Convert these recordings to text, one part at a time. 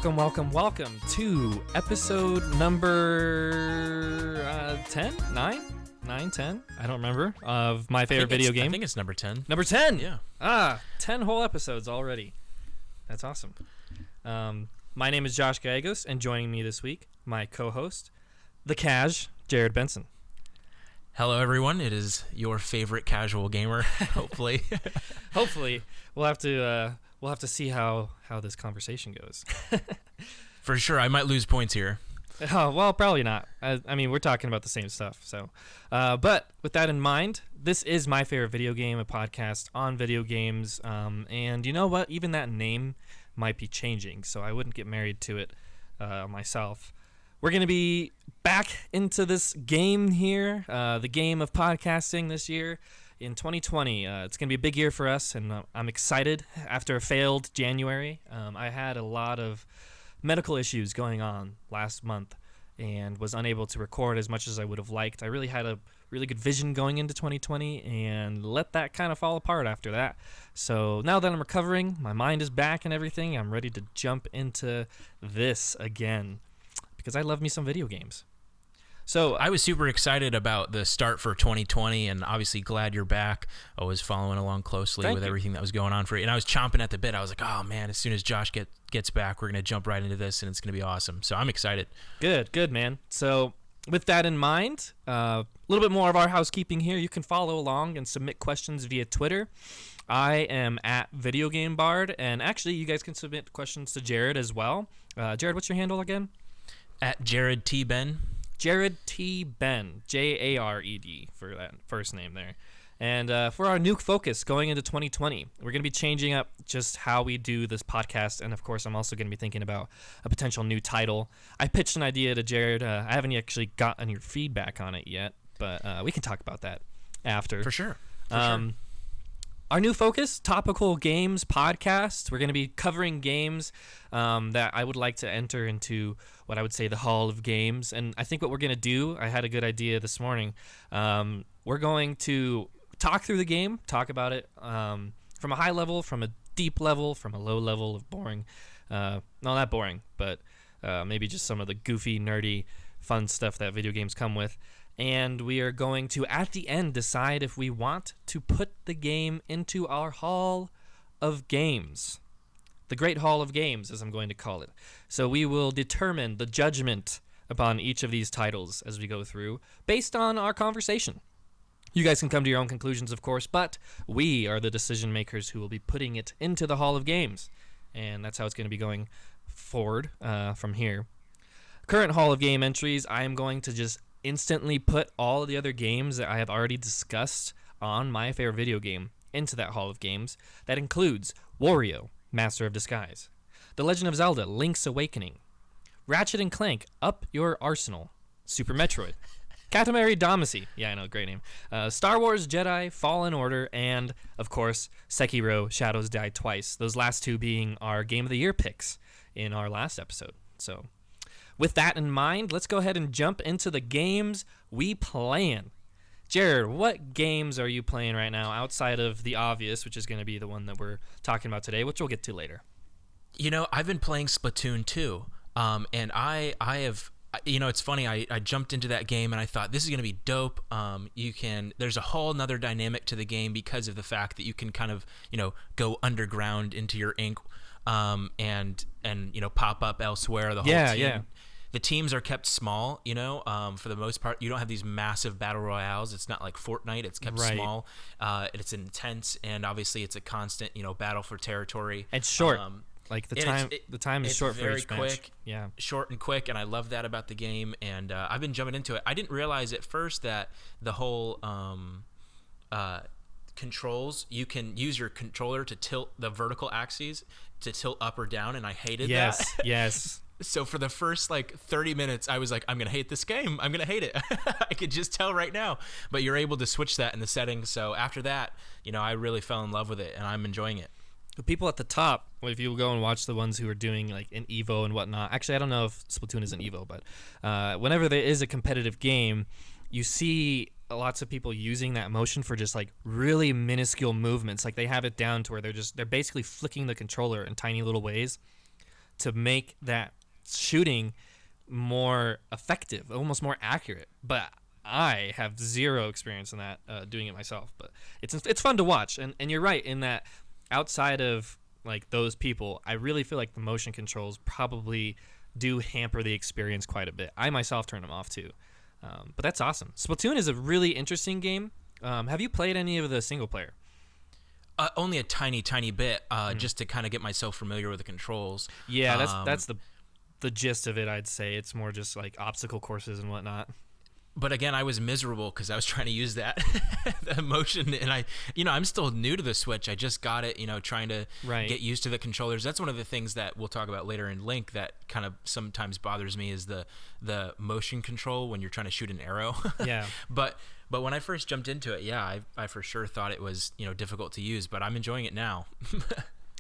Welcome to episode number 10? 9? 9, 10? I don't remember. Of my favorite video game. I think it's number 10. Number 10? Yeah. 10 whole episodes already. That's awesome. My name is Josh Gallegos, and joining me this week, my co-host, the Cash, Jared Benson. Hello, everyone. It is your favorite casual gamer, hopefully. Hopefully. We'll have to see how this conversation goes. For sure. I might lose points here. Oh, well, probably not. I mean, we're talking about the same stuff. So, but with that in mind, this is My Favorite Video Game, a podcast on video games. And you know what? Even that name might be changing, so I wouldn't get married to it myself. We're going to be back into this game here, the game of podcasting this year. In 2020, it's going to be a big year for us, and I'm excited. After a failed January, I had a lot of medical issues going on last month and was unable to record as much as I would have liked. I really had a really good vision going into 2020 and let that kind of fall apart after that. So now that I'm recovering, my mind is back and everything, I'm ready to jump into this again because I love me some video games. So I was super excited about the start for 2020 and obviously glad you're back. I was following along closely with everything that was going on for you. And I was chomping at the bit. I was like, oh, man, as soon as Josh gets back, we're going to jump right into this, and it's going to be awesome. So I'm excited. Good, man. So with that in mind, a little bit more of our housekeeping here. You can follow along and submit questions via Twitter. I am at VideoGameBard, and actually you guys can submit questions to Jared as well. Jared, what's your handle again? At Jared T. Ben. Jared T. Ben, Jared for that first name there. And for our new focus going into 2020, we're going to be changing up just how we do this podcast. And, of course, I'm also going to be thinking about a potential new title. I pitched an idea to Jared. I haven't actually gotten your feedback on it yet, but we can talk about that after. For sure. Our new focus, Topical Games Podcast. We're going to be covering games that I would like to enter into what I would say the Hall of Games. And I think what we're going to do, I had a good idea this morning. We're going to talk through the game, talk about it from a high level, from a deep level, from a low level of boring. Not that boring, but maybe just some of the goofy, nerdy, fun stuff that video games come with. And we are going to, at the end, decide if we want to put the game into our Hall of Games. The Great Hall of Games, as I'm going to call it. So we will determine the judgment upon each of these titles as we go through, based on our conversation. You guys can come to your own conclusions, of course, but we are the decision makers who will be putting it into the Hall of Games. And that's how it's going to be going forward from here. Current Hall of Game entries, I am going to just instantly put all of the other games that I have already discussed on My Favorite Video Game into that Hall of Games. That includes Wario, Master of Disguise, The Legend of Zelda, Link's Awakening, Ratchet & Clank, Up Your Arsenal, Super Metroid, Katamari Damacy, yeah, I know, great name, Star Wars Jedi, Fallen Order, and, of course, Sekiro, Shadows Die Twice, those last two being our Game of the Year picks in our last episode. So with that in mind, let's go ahead and jump into the games we playing. Jared, what games are you playing right now outside of the obvious, which is going to be the one that we're talking about today, which we'll get to later? You know, I've been playing Splatoon 2, and I have, you know, it's funny, I jumped into that game and I thought this is going to be dope. There's a whole nother dynamic to the game because of the fact that you can kind of, you know, go underground into your ink and you know, pop up elsewhere. The whole team. Yeah. The teams are kept small, you know, for the most part. You don't have these massive battle royales. It's not like Fortnite. It's kept small. It's intense, and obviously it's a constant, you know, battle for territory. It's short. Like the time is short for very each quick. match. Yeah, short and quick, and I love that about the game. And I've been jumping into it. I didn't realize at first that the whole controls, you can use your controller to tilt the vertical axes to tilt up or down, and I hated that. Yes. So for the first like 30 minutes, I was like, I'm going to hate this game. I'm going to hate it. I could just tell right now. But you're able to switch that in the settings. So after that, you know, I really fell in love with it, and I'm enjoying it. The people at the top, if you go and watch the ones who are doing like an Evo and whatnot. Actually, I don't know if Splatoon is an Evo, but whenever there is a competitive game, you see lots of people using that motion for just like really minuscule movements. Like they have it down to where they're basically flicking the controller in tiny little ways to make that shooting more effective, almost more accurate. But I have zero experience in that, doing it myself. But it's fun to watch, and you're right in that outside of like those people, I really feel like the motion controls probably do hamper the experience quite a bit. I myself turn them off too. But that's awesome. Splatoon is a really interesting game. Have you played any of the single player? Only a tiny bit, just to kind of get myself familiar with the controls. Yeah, that's the gist of it. I'd say it's more just like obstacle courses and whatnot. But again, I was miserable because I was trying to use that the motion, and I'm still new to the Switch. I just got it, trying to get used to the controllers. That's one of the things that we'll talk about later in Link that kind of sometimes bothers me is the motion control when you're trying to shoot an arrow. Yeah. But when I first jumped into it, yeah, I for sure thought it was difficult to use, but I'm enjoying it now.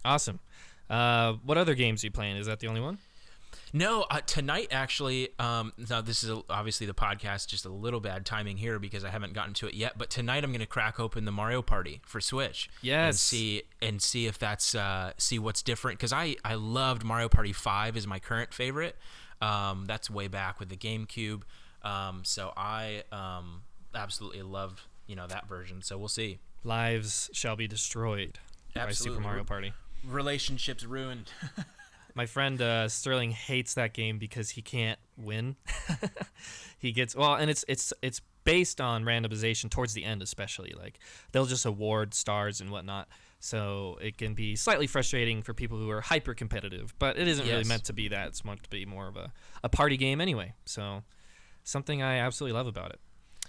Awesome. What other games are you playing? Is that the only one? No, tonight actually. Now this is obviously the podcast, just a little bad timing here because I haven't gotten to it yet. But tonight I'm going to crack open the Mario Party for Switch. Yes. And see if that's see what's different because I loved Mario Party 5 is my current favorite. That's way back with the GameCube. So I absolutely love that version. So we'll see. Lives shall be destroyed by Super Mario Party. Relationships ruined. My friend Sterling hates that game because he can't win. He gets and it's based on randomization towards the end, especially. Like they'll just award stars and whatnot, so it can be slightly frustrating for people who are hyper competitive. But it isn't really meant to be that. It's meant to be more of a party game anyway. So something I absolutely love about it.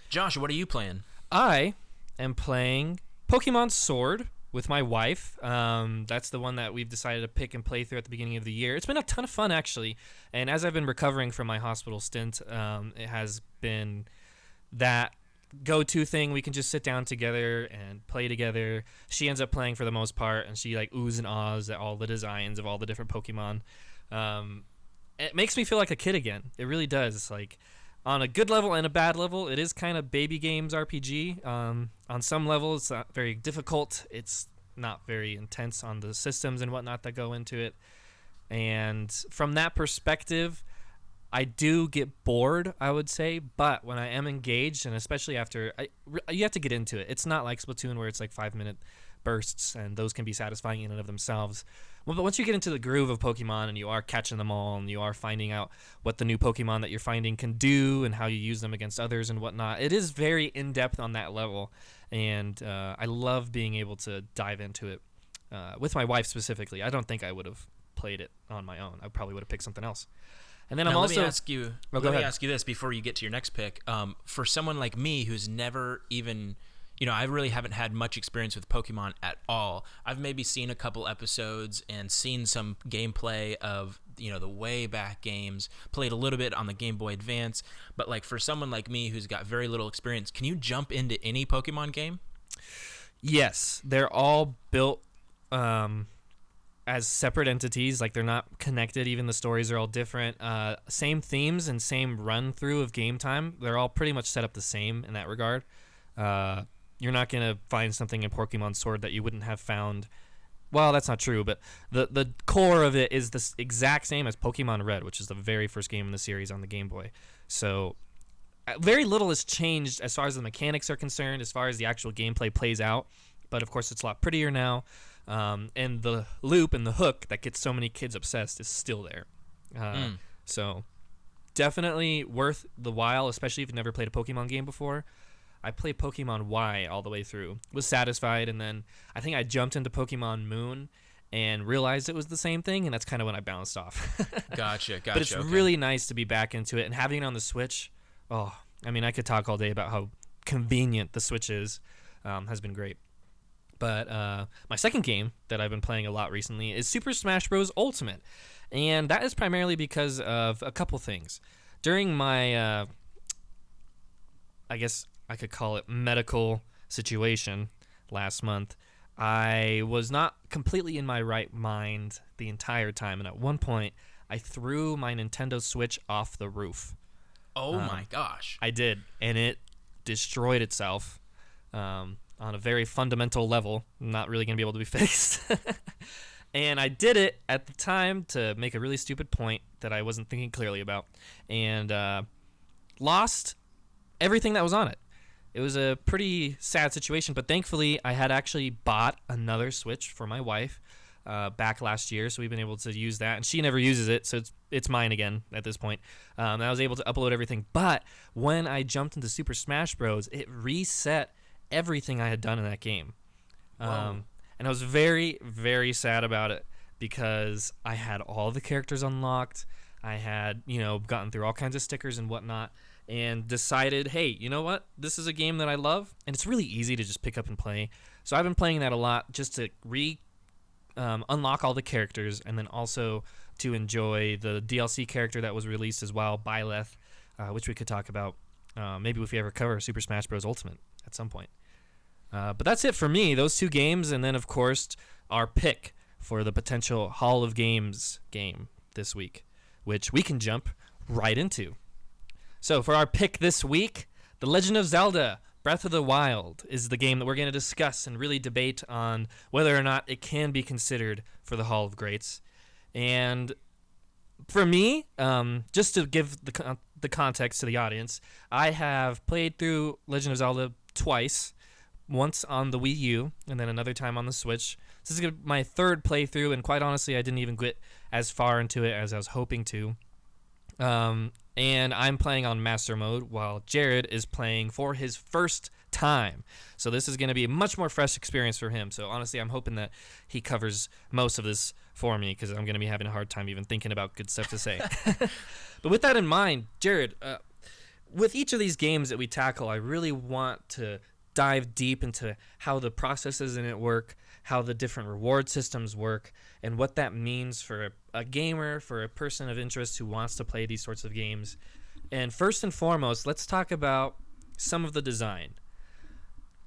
Josh, what are you playing? I am playing Pokemon Sword with my wife. That's the one that we've decided to pick and play through at the beginning of the year. It's been a ton of fun, actually. And as I've been recovering from my hospital stint, it has been that go-to thing. We can just sit down together and play together. She ends up playing for the most part, and she like oohs and ahs at all the designs of all the different Pokemon. It makes me feel like a kid again. It really does. Like on a good level and a bad level, it is kind of baby games RPG. On some level, it's not very difficult. It's not very intense on the systems and whatnot that go into it. And from that perspective, I do get bored, I would say. But when I am engaged, and especially after, you have to get into it. It's not like Splatoon where it's like 5-minute bursts, and those can be satisfying in and of themselves. Well, but once you get into the groove of Pokemon and you are catching them all and you are finding out what the new Pokemon that you're finding can do and how you use them against others and whatnot, it is very in-depth on that level. And I love being able to dive into it with my wife specifically. I don't think I would have played it on my own. I probably would have picked something else. And then let me ask you this before you get to your next pick. For someone like me who's never even... I really haven't had much experience with Pokemon at all. I've maybe seen a couple episodes and seen some gameplay of, the way back games, played a little bit on the Game Boy Advance. But like for someone like me who's got very little experience, can you jump into any Pokemon game? Yes, they're all built as separate entities. Like they're not connected. Even the stories are all different. Same themes and same run through of game time. They're all pretty much set up the same in that regard. You're not going to find something in Pokemon Sword that you wouldn't have found. Well, that's not true, but the core of it is the exact same as Pokemon Red, which is the very first game in the series on the Game Boy. So very little has changed as far as the mechanics are concerned, as far as the actual gameplay plays out. But, of course, it's a lot prettier now. And the loop and the hook that gets so many kids obsessed is still there. So definitely worth the while, especially if you've never played a Pokemon game before. I played Pokemon Y all the way through, was satisfied, and then I think I jumped into Pokemon Moon and realized it was the same thing, and that's kind of when I bounced off. Gotcha. But it's really nice to be back into it, and having it on the Switch, I could talk all day about how convenient the Switch is, has been great. But my second game that I've been playing a lot recently is Super Smash Bros. Ultimate, and that is primarily because of a couple things. During my, I guess I could call it medical situation last month, I was not completely in my right mind the entire time, and at one point I threw my Nintendo Switch off the roof. Oh my gosh. I did, and it destroyed itself on a very fundamental level, not really going to be able to be fixed. And I did it at the time to make a really stupid point that I wasn't thinking clearly about, and lost everything that was on it. It was a pretty sad situation, but thankfully I had actually bought another Switch for my wife back last year, so we've been able to use that, and she never uses it, so it's mine again at this point. I was able to upload everything, but when I jumped into Super Smash Bros., it reset everything I had done in that game. And I was very, very sad about it because I had all the characters unlocked. I had, gotten through all kinds of stickers and whatnot, and decided, hey, you know what? This is a game that I love, and it's really easy to just pick up and play. So I've been playing that a lot just to unlock all the characters, and then also to enjoy the DLC character that was released as well, Byleth, which we could talk about maybe if we ever cover Super Smash Bros. Ultimate at some point. But that's it for me, those two games, and then, of course, our pick for the potential Hall of Games game this week, which we can jump right into. So for our pick this week, The Legend of Zelda Breath of the Wild is the game that we're going to discuss and really debate on whether or not it can be considered for the Hall of Greats. And for me, just to give the context to the audience, I have played through Legend of Zelda twice, once on the Wii U and then another time on the Switch. This is my third playthrough, and quite honestly, I didn't even get as far into it as I was hoping to. And I'm playing on Master Mode while Jared is playing for his first time. So this is going to be a much more fresh experience for him. So honestly, I'm hoping that he covers most of this for me because I'm going to be having a hard time even thinking about good stuff to say. But with that in mind, Jared, with each of these games that we tackle, I really want to dive deep into how the processes in it work, how the different reward systems work, and what that means for a gamer, for a person of interest who wants to play these sorts of games. And first and foremost, let's talk about some of the design.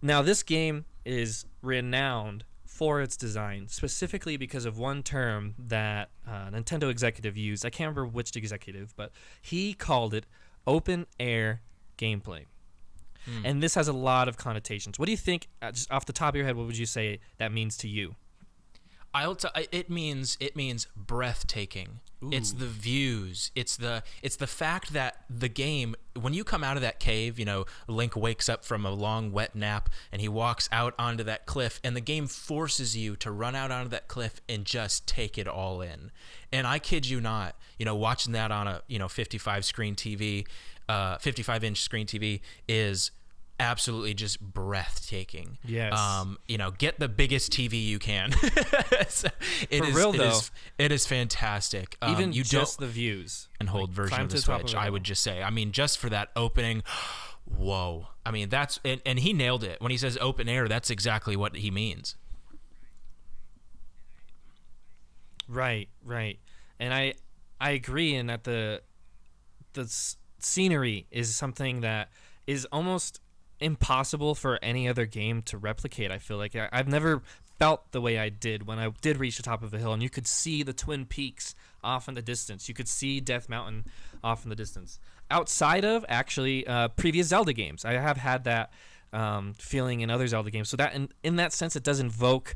Now, this game is renowned for its design, specifically because of one term that Nintendo executive used. I can't remember which executive, but he called it open air gameplay. And this has a lot of connotations. What do you think, just off the top of your head, what would you say that means to you? It means breathtaking. Ooh. It's the views. It's the fact that the game, when you come out of that cave, Link wakes up from a long wet nap and he walks out onto that cliff, and the game forces you to run out onto that cliff and just take it all in. And I kid you not, watching that on a 55 screen TV, 55-inch screen TV is absolutely just breathtaking. Yes. Get the biggest TV you can. It is fantastic. Even just the views. And hold version of the Switch, I would just say. I mean, just for that opening, whoa. I mean, that's and he nailed it. When he says open air, that's exactly what he means. Right. And I agree in that the scenery is something that is almost impossible for any other game to replicate. I feel like I've never felt the way I did when I did reach the top of a hill and you could see the Twin Peaks off in the distance. You could see Death Mountain off in the distance. Outside of actually previous Zelda games, I have had that feeling in other Zelda games. So that in that sense, it does invoke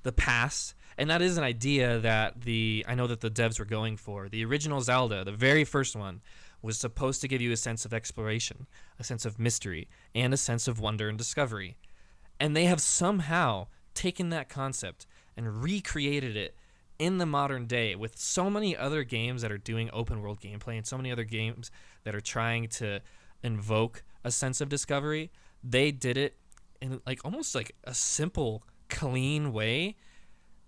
the past. And that is an idea that I know that the devs were going for. The original Zelda, the very first one, was supposed to give you a sense of exploration, a sense of mystery, and a sense of wonder and discovery. And they have somehow taken that concept and recreated it in the modern day with so many other games that are doing open world gameplay and so many other games that are trying to invoke a sense of discovery. They did it in almost like a simple, clean way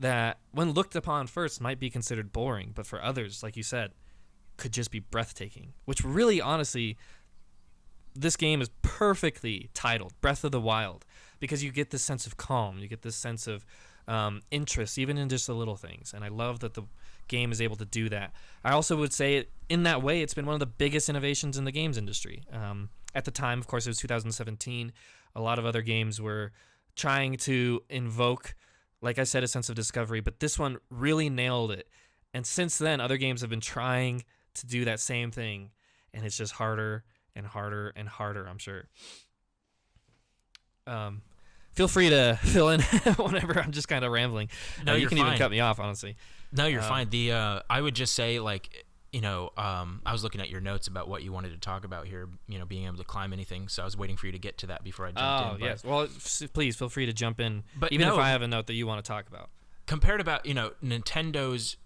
that when looked upon first might be considered boring, but for others, like you said, could just be breathtaking. Which really, honestly, this game is perfectly titled Breath of the Wild because you get this sense of calm, you get this sense of interest, even in just the little things. And I love that the game is able to do that. I also would say in that way, it's been one of the biggest innovations in the games industry. At the time, of course, it was 2017. A lot of other games were trying to invoke, like I said, a sense of discovery, but this one really nailed it. And since then, other games have been trying to do that same thing, and it's just harder and harder and harder, I'm sure. feel free to fill in whenever I'm just kind of rambling. No, You you're can fine. even cut me off, honestly. No, you're fine. I would just say, like, I was looking at your notes about what you wanted to talk about here, being able to climb anything. So I was waiting for you to get to that before I jumped in. Oh, yes. Well, please feel free to jump in, But even no, if I have a note that you want to talk about. compared about Nintendo's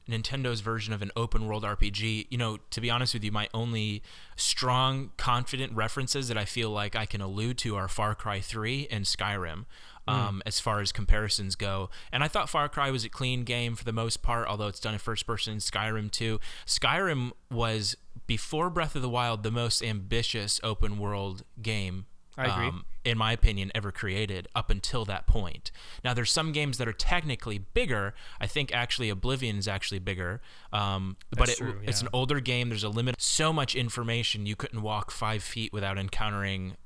version of an open world RPG, to be honest with you, my only strong, confident references that I feel like I can allude to are Far Cry 3 and Skyrim. As far as comparisons go. And I thought Far Cry was a clean game for the most part, although it's done in first person. Skyrim too. Skyrim was, before Breath of the Wild, the most ambitious open world game, I agree. in my opinion, ever created up until that point. Now, there's some games that are technically bigger. I think actually Oblivion is actually bigger. But true, it's yeah. an older game. There's a limit. So much information. You couldn't walk 5 feet without encountering,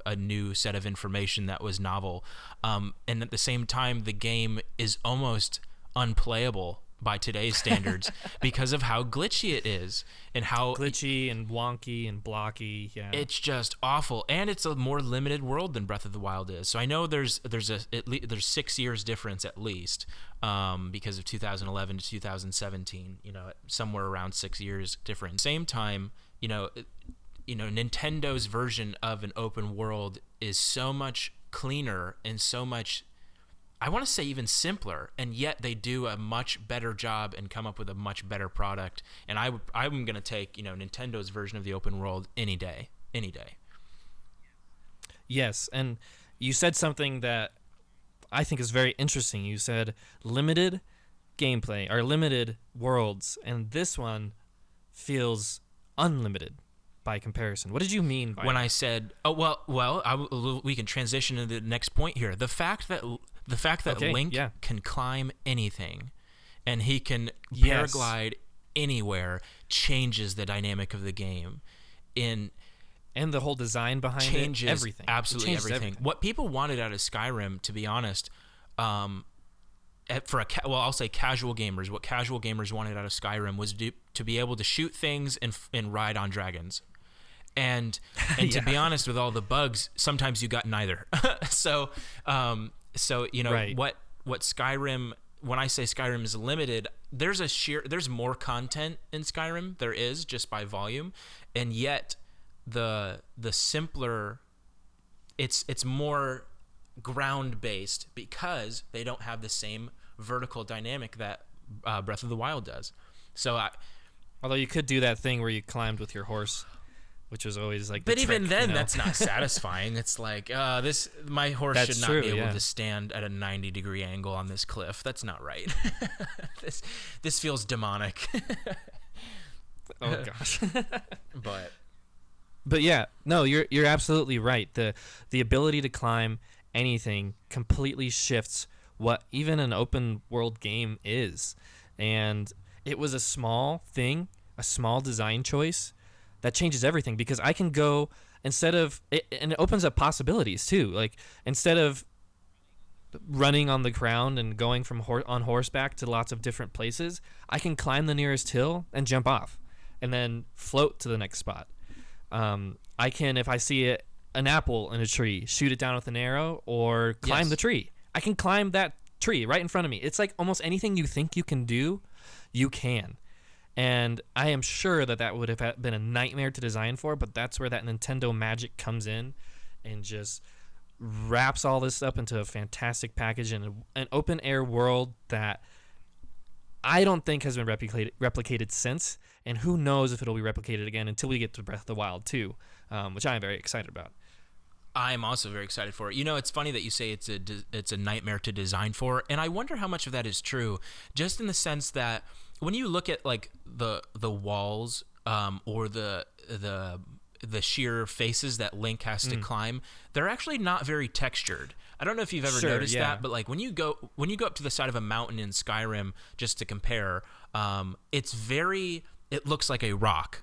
a new set of information that was novel. And at the same time, the game is almost unplayable by today's standards because of how glitchy it is and how Glitchy and wonky and blocky. Yeah. it's just awful, and it's a more limited world than Breath of the Wild is. So I know there's 6 years difference at least, because of 2011 to 2017. Somewhere around 6 years difference. Same time, Nintendo's version of an open world is so much cleaner and so much, I want to say, even simpler, and yet they do a much better job and come up with a much better product. And I'm going to take, Nintendo's version of the open world any day. Yes, and you said something that I think is very interesting. You said limited gameplay or limited worlds, and this one feels unlimited by comparison. What did you mean by When that? I said, we can transition to the next point here. The fact that Okay, Link yeah. can climb anything, and he can Yes. paraglide anywhere, changes the dynamic of the game. And the whole design behind Changes it, everything. It absolutely changes everything. What people wanted out of Skyrim, to be honest, I'll say casual gamers. What casual gamers wanted out of Skyrim was to be able to shoot things and ride on dragons. And to be honest, with all the bugs, sometimes you got neither. So Right. what Skyrim, when I say Skyrim is limited, there's more content in Skyrim. There is, just by volume, and yet the simpler, it's more ground based because they don't have the same vertical dynamic that Breath of the Wild does. So Although you could do that thing where you climbed with your horse, which was always like the but even trick, then, that's not satisfying. It's like, my horse That's should not true, be able yeah. to stand at a 90-degree angle on this cliff. That's not right. This feels demonic. Oh gosh. But yeah, no, you're absolutely right. The ability to climb anything completely shifts what even an open world game is. And it was a small thing, a small design choice that changes everything, because I can go, and it opens up possibilities too. Like, instead of running on the ground and going from on horseback to lots of different places, I can climb the nearest hill and jump off and then float to the next spot. I can, if I see an apple in a tree, shoot it down with an arrow or climb Yes. the tree. I can climb that tree right in front of me. It's like almost anything you think you can do, you can. And I am sure that would have been a nightmare to design for, but that's where that Nintendo magic comes in and just wraps all this up into a fantastic package and an open air world that I don't think has been replicated since, and who knows if it'll be replicated again until we get to Breath of the Wild 2, which I'm very excited about. I'm also very excited for it. It's funny that you say it's a nightmare to design for, and I wonder how much of that is true, just in the sense that when you look at like the walls, or the sheer faces that Link has to climb, they're actually not very textured. I don't know if you've ever noticed that, but like when you go up to the side of a mountain in Skyrim, just to compare, it looks like a rock,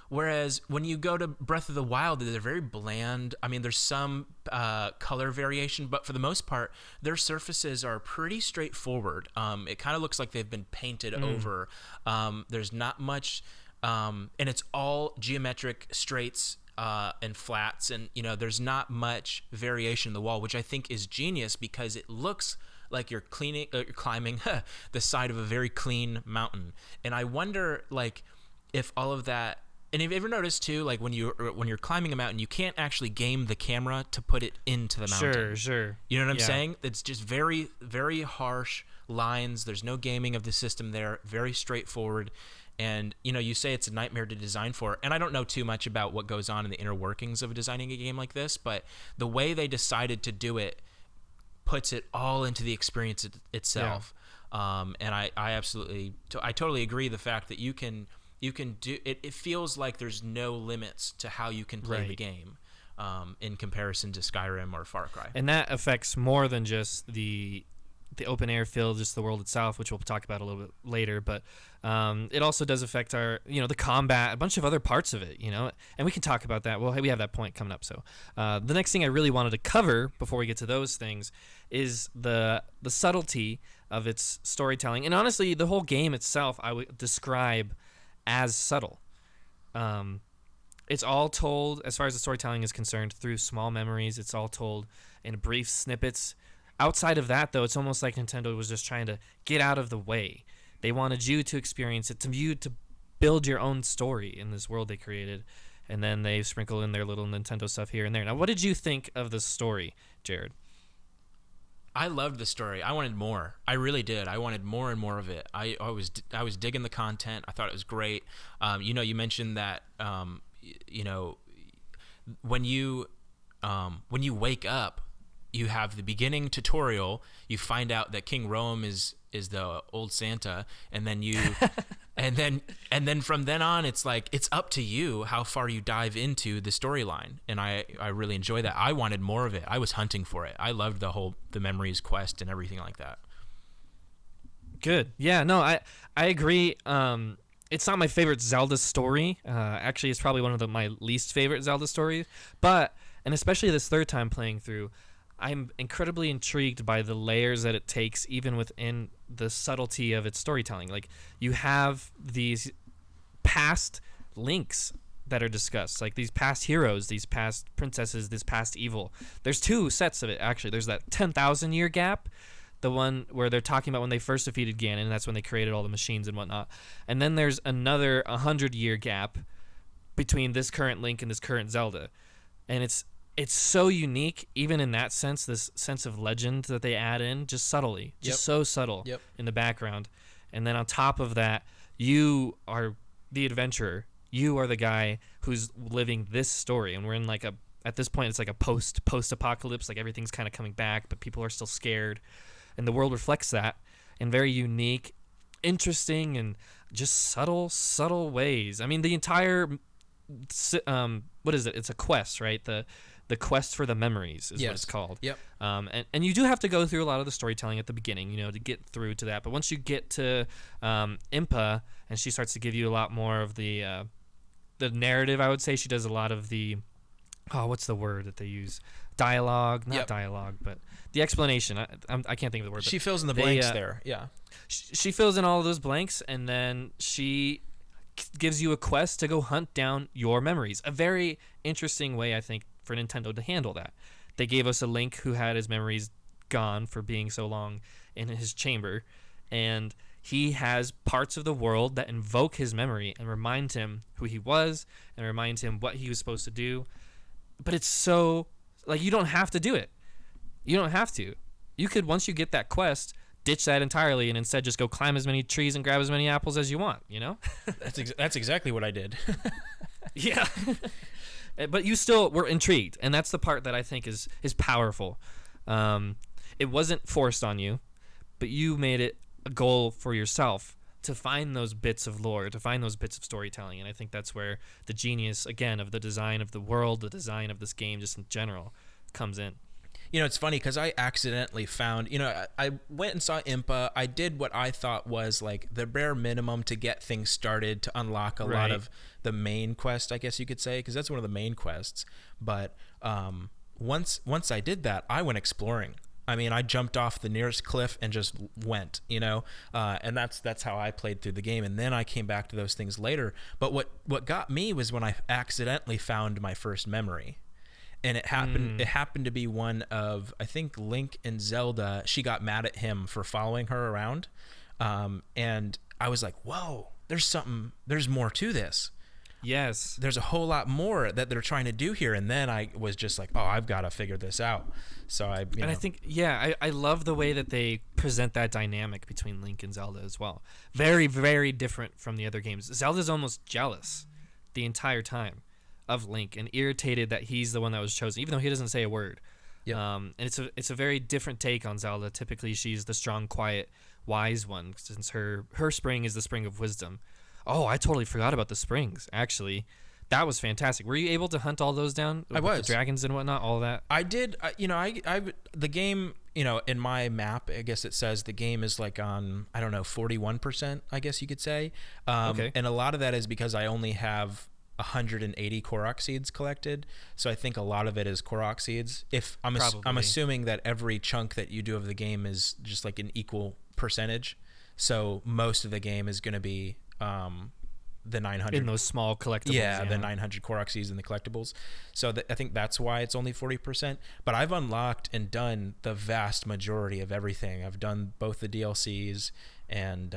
whereas when you go to Breath of the Wild, they're very bland. I mean, there's some color variation, but for the most part, their surfaces are pretty straightforward. It kind of looks like they've been painted over. There's not much, and it's all geometric straights. and flats, and there's not much variation in the wall, which I think is genius because it looks like you're climbing the side of a very clean mountain. And I wonder, like, if all of that. And have you ever noticed too, like when you're climbing a mountain, you can't actually game the camera to put it into the mountain. Sure. You know what I'm saying? It's just very, very harsh lines. There's no gaming of the system there. Very straightforward. And you say it's a nightmare to design for. And I don't know too much about what goes on in the inner workings of designing a game like this, but the way they decided to do it puts it all into the experience itself. And I totally agree. The fact that you can do it, it feels like there's no limits to how you can play the game, in comparison to Skyrim or Far Cry. And that affects more than just the open air feel, just the world itself, which we'll talk about a little bit later. But it also does affect our, the combat, a bunch of other parts of it, and we can talk about that. Well, we have that point coming up. So the next thing I really wanted to cover before we get to those things is the subtlety of its storytelling. And honestly, the whole game itself, I would describe as subtle. It's all told, as far as the storytelling is concerned, through small memories. It's all told in brief snippets. Outside of that, though, it's almost like Nintendo was just trying to get out of the way. They wanted you to experience it, to build your own story in this world they created, and then they sprinkle in their little Nintendo stuff here and there. Now, what did you think of the story, Jared? I loved the story. I wanted more. I really did. I wanted more and more of it. I was digging the content. I thought it was great. You mentioned that when you wake up, you have the beginning tutorial. You find out that King Rome is the old Santa, and then you and then from then on, it's like it's up to you how far you dive into the storyline. And I really enjoy that. I wanted more of it. I was hunting for it. I loved the memories quest and everything like that. Good. Yeah, no, I agree. It's not my favorite Zelda story. Actually, it's probably one of my least favorite Zelda stories. And especially this third time playing through, I'm incredibly intrigued by the layers that it takes, even within the subtlety of its storytelling. Like, you have these past links that are discussed, like these past heroes, these past princesses, this past evil. There's two sets of it, actually. There's that 10,000 year gap, the one where they're talking about when they first defeated Ganon, and that's when they created all the machines and whatnot. And then there's another 100-year gap between this current Link and this current Zelda. And it's so unique, even in that sense, this sense of legend that they add in, just subtly, just so subtle in the background. And then on top of that, you are the adventurer. You are the guy who's living this story. And we're in at this point, it's like a post-apocalypse, like everything's kind of coming back, but people are still scared. And the world reflects that in very unique, interesting, and just subtle ways. I mean, the entire, what is it? It's a quest, right? The quest for the memories is what it's called. Yep. And you do have to go through a lot of the storytelling at the beginning, to get through to that. But once you get to Impa, and she starts to give you a lot more of the narrative, I would say she does a lot of the, what's the word that they use? Dialogue, not dialogue, but the explanation. I can't think of the word. She fills in the blanks there. Yeah. She fills in all of those blanks, and then she gives you a quest to go hunt down your memories. A very interesting way, I think, for Nintendo to handle that. They gave us a Link who had his memories gone for being so long in his chamber, and he has parts of the world that invoke his memory and remind him who he was and remind him what he was supposed to do. But it's so, like, you don't have to do it. You don't have to. You could, once you get that quest, ditch that entirely and instead just go climb as many trees and grab as many apples as you want, That's exactly what I did. Yeah. But you still were intrigued, and that's the part that I think is powerful. It wasn't forced on you, but you made it a goal for yourself to find those bits of lore, to find those bits of storytelling, and I think that's where the genius, again, of the design of the world, the design of this game just in general, comes in. It's funny because I accidentally found, I went and saw Impa. I did what I thought was like the bare minimum to get things started, to unlock a lot of the main quest, I guess you could say, because that's one of the main quests. But once I did that, I went exploring. I mean, I jumped off the nearest cliff and just went, and that's how I played through the game. And then I came back to those things later. But what got me was when I accidentally found my first memory. And it happened to be one of, I think, Link and Zelda. She got mad at him for following her around. And I was like, whoa, there's more to this. Yes. There's a whole lot more that they're trying to do here. And then I was just like, oh, I've got to figure this out. So I think, I love the way that they present that dynamic between Link and Zelda as well. Very, very different from the other games. Zelda's almost jealous the entire time of Link and irritated that he's the one that was chosen, even though he doesn't say a word. Yep. And it's a very different take on Zelda. Typically, she's the strong, quiet, wise one, since her spring is the spring of wisdom. Oh, I totally forgot about the springs, actually. That was fantastic. Were you able to hunt all those down? I was. The dragons and whatnot, all that? I did. The game, in my map, I guess it says the game is like on, I don't know, 41%, I guess you could say. Okay. And a lot of that is because I only have 180 Korok seeds collected. So I think a lot of it is Korok seeds. If I'm assuming that every chunk that you do of the game is just like an equal percentage. So most of the game is going to be the 900 in those small collectibles. Yeah, the 900 Korok seeds and the collectibles. So I think that's why it's only 40%. But I've unlocked and done the vast majority of everything. I've done both the DLCs and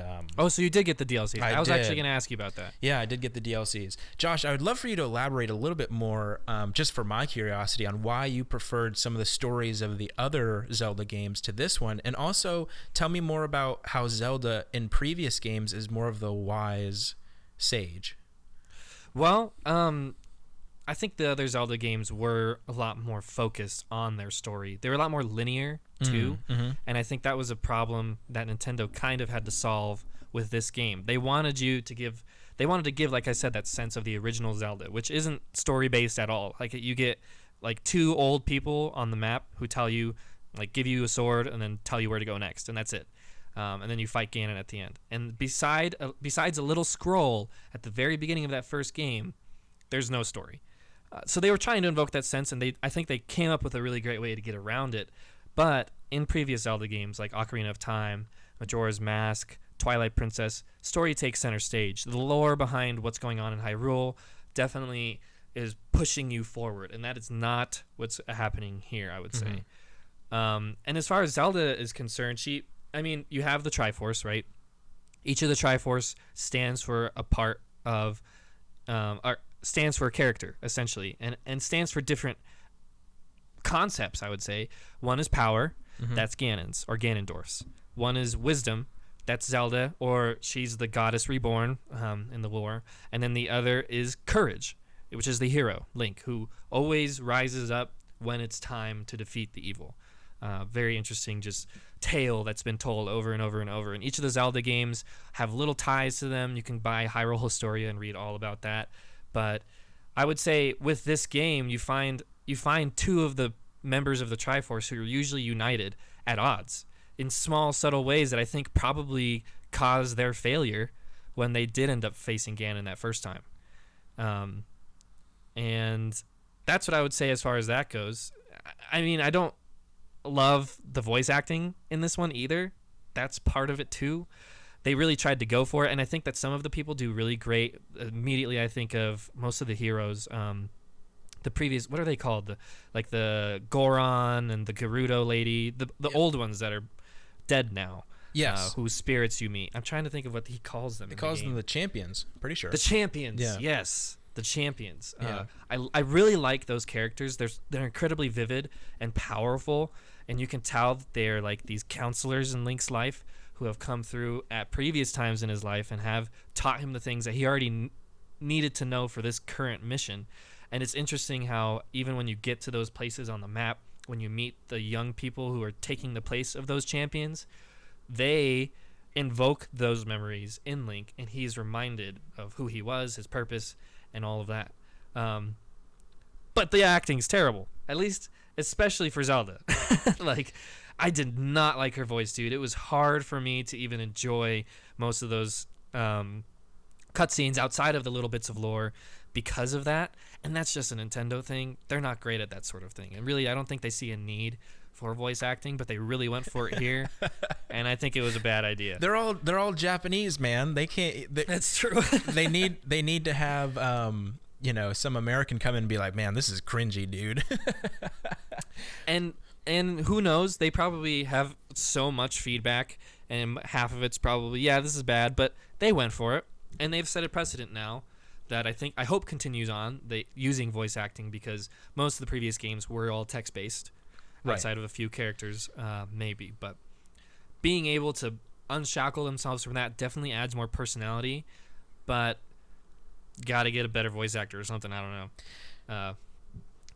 so you did get the DLCs. I was did. actually going to ask you about that. Yeah, I did get the DLCs. Josh, I would love for you to elaborate a little bit more, just for my curiosity, on why you preferred some of the stories of the other Zelda games to this one, and also tell me more about how Zelda in previous games is more of the wise sage. Well, I think the other Zelda games were a lot more focused on their story. They were a lot more linear too, and I think that was a problem that Nintendo kind of had to solve with this game. They wanted to give, like I said, that sense of the original Zelda, which isn't story based at all. Like you get like two old people on the map who tell you, like, give you a sword and then tell you where to go next, and that's it. And then you fight Ganon at the end. And besides a little scroll at the very beginning of that first game, there's no story. So they were trying to invoke that sense, and I think they came up with a really great way to get around it. But in previous Zelda games like Ocarina of Time, Majora's Mask, Twilight Princess, story takes center stage. The lore behind what's going on in Hyrule definitely is pushing you forward, and that is not what's happening here, I would say. And as far as Zelda is concerned, you have the Triforce, right? Each of the Triforce stands for a part of, stands for a character, essentially, and stands for different concepts, I would say. One is power, that's Ganon's, or Ganondorf's. One is wisdom, that's Zelda, or she's the goddess reborn in the lore. And then the other is courage, which is the hero, Link, who always rises up when it's time to defeat the evil. Very interesting, just tale that's been told over and over and over. And each of the Zelda games have little ties to them. You can buy Hyrule Historia and read all about that. But I would say with this game, you find two of the members of the Triforce who are usually united at odds in small, subtle ways that I think probably caused their failure when they did end up facing Ganon that first time. And that's what I would say as far as that goes. I mean, I don't love the voice acting in this one either. That's part of it too. They really tried to go for it, and I think that some of the people do really great. Immediately I think of most of the heroes. The previous, what are they called? The Goron and the Gerudo lady, the old ones that are dead now. Yes. Whose spirits you meet. I'm trying to think of what he calls them. He calls them the champions, pretty sure. The champions, yeah. Yes. The champions. Yeah. I really like those characters. They're incredibly vivid and powerful, and you can tell that they're like these counselors in Link's life who have come through at previous times in his life and have taught him the things that he already needed to know for this current mission. And it's interesting how even when you get to those places on the map, when you meet the young people who are taking the place of those champions, they invoke those memories in Link, and he's reminded of who he was, his purpose, and all of that. But the acting's terrible, at least especially for Zelda. Like, I did not like her voice, dude. It was hard for me to even enjoy most of those cutscenes outside of the little bits of lore because of that. And that's just a Nintendo thing. They're not great at that sort of thing. And really, I don't think they see a need for voice acting, but they really went for it here, and I think it was a bad idea. They're all Japanese, man. They can't. That's true. they need to have some American come in and be like, man, this is cringy, dude. and who knows? They probably have so much feedback, and half of it's probably, yeah, this is bad, but they went for it, and they've set a precedent now that I hope continues on. They using voice acting, because most of the previous games were all text based. Right. Outside of a few characters, maybe. But being able to unshackle themselves from that definitely adds more personality. But got to get a better voice actor or something. I don't know.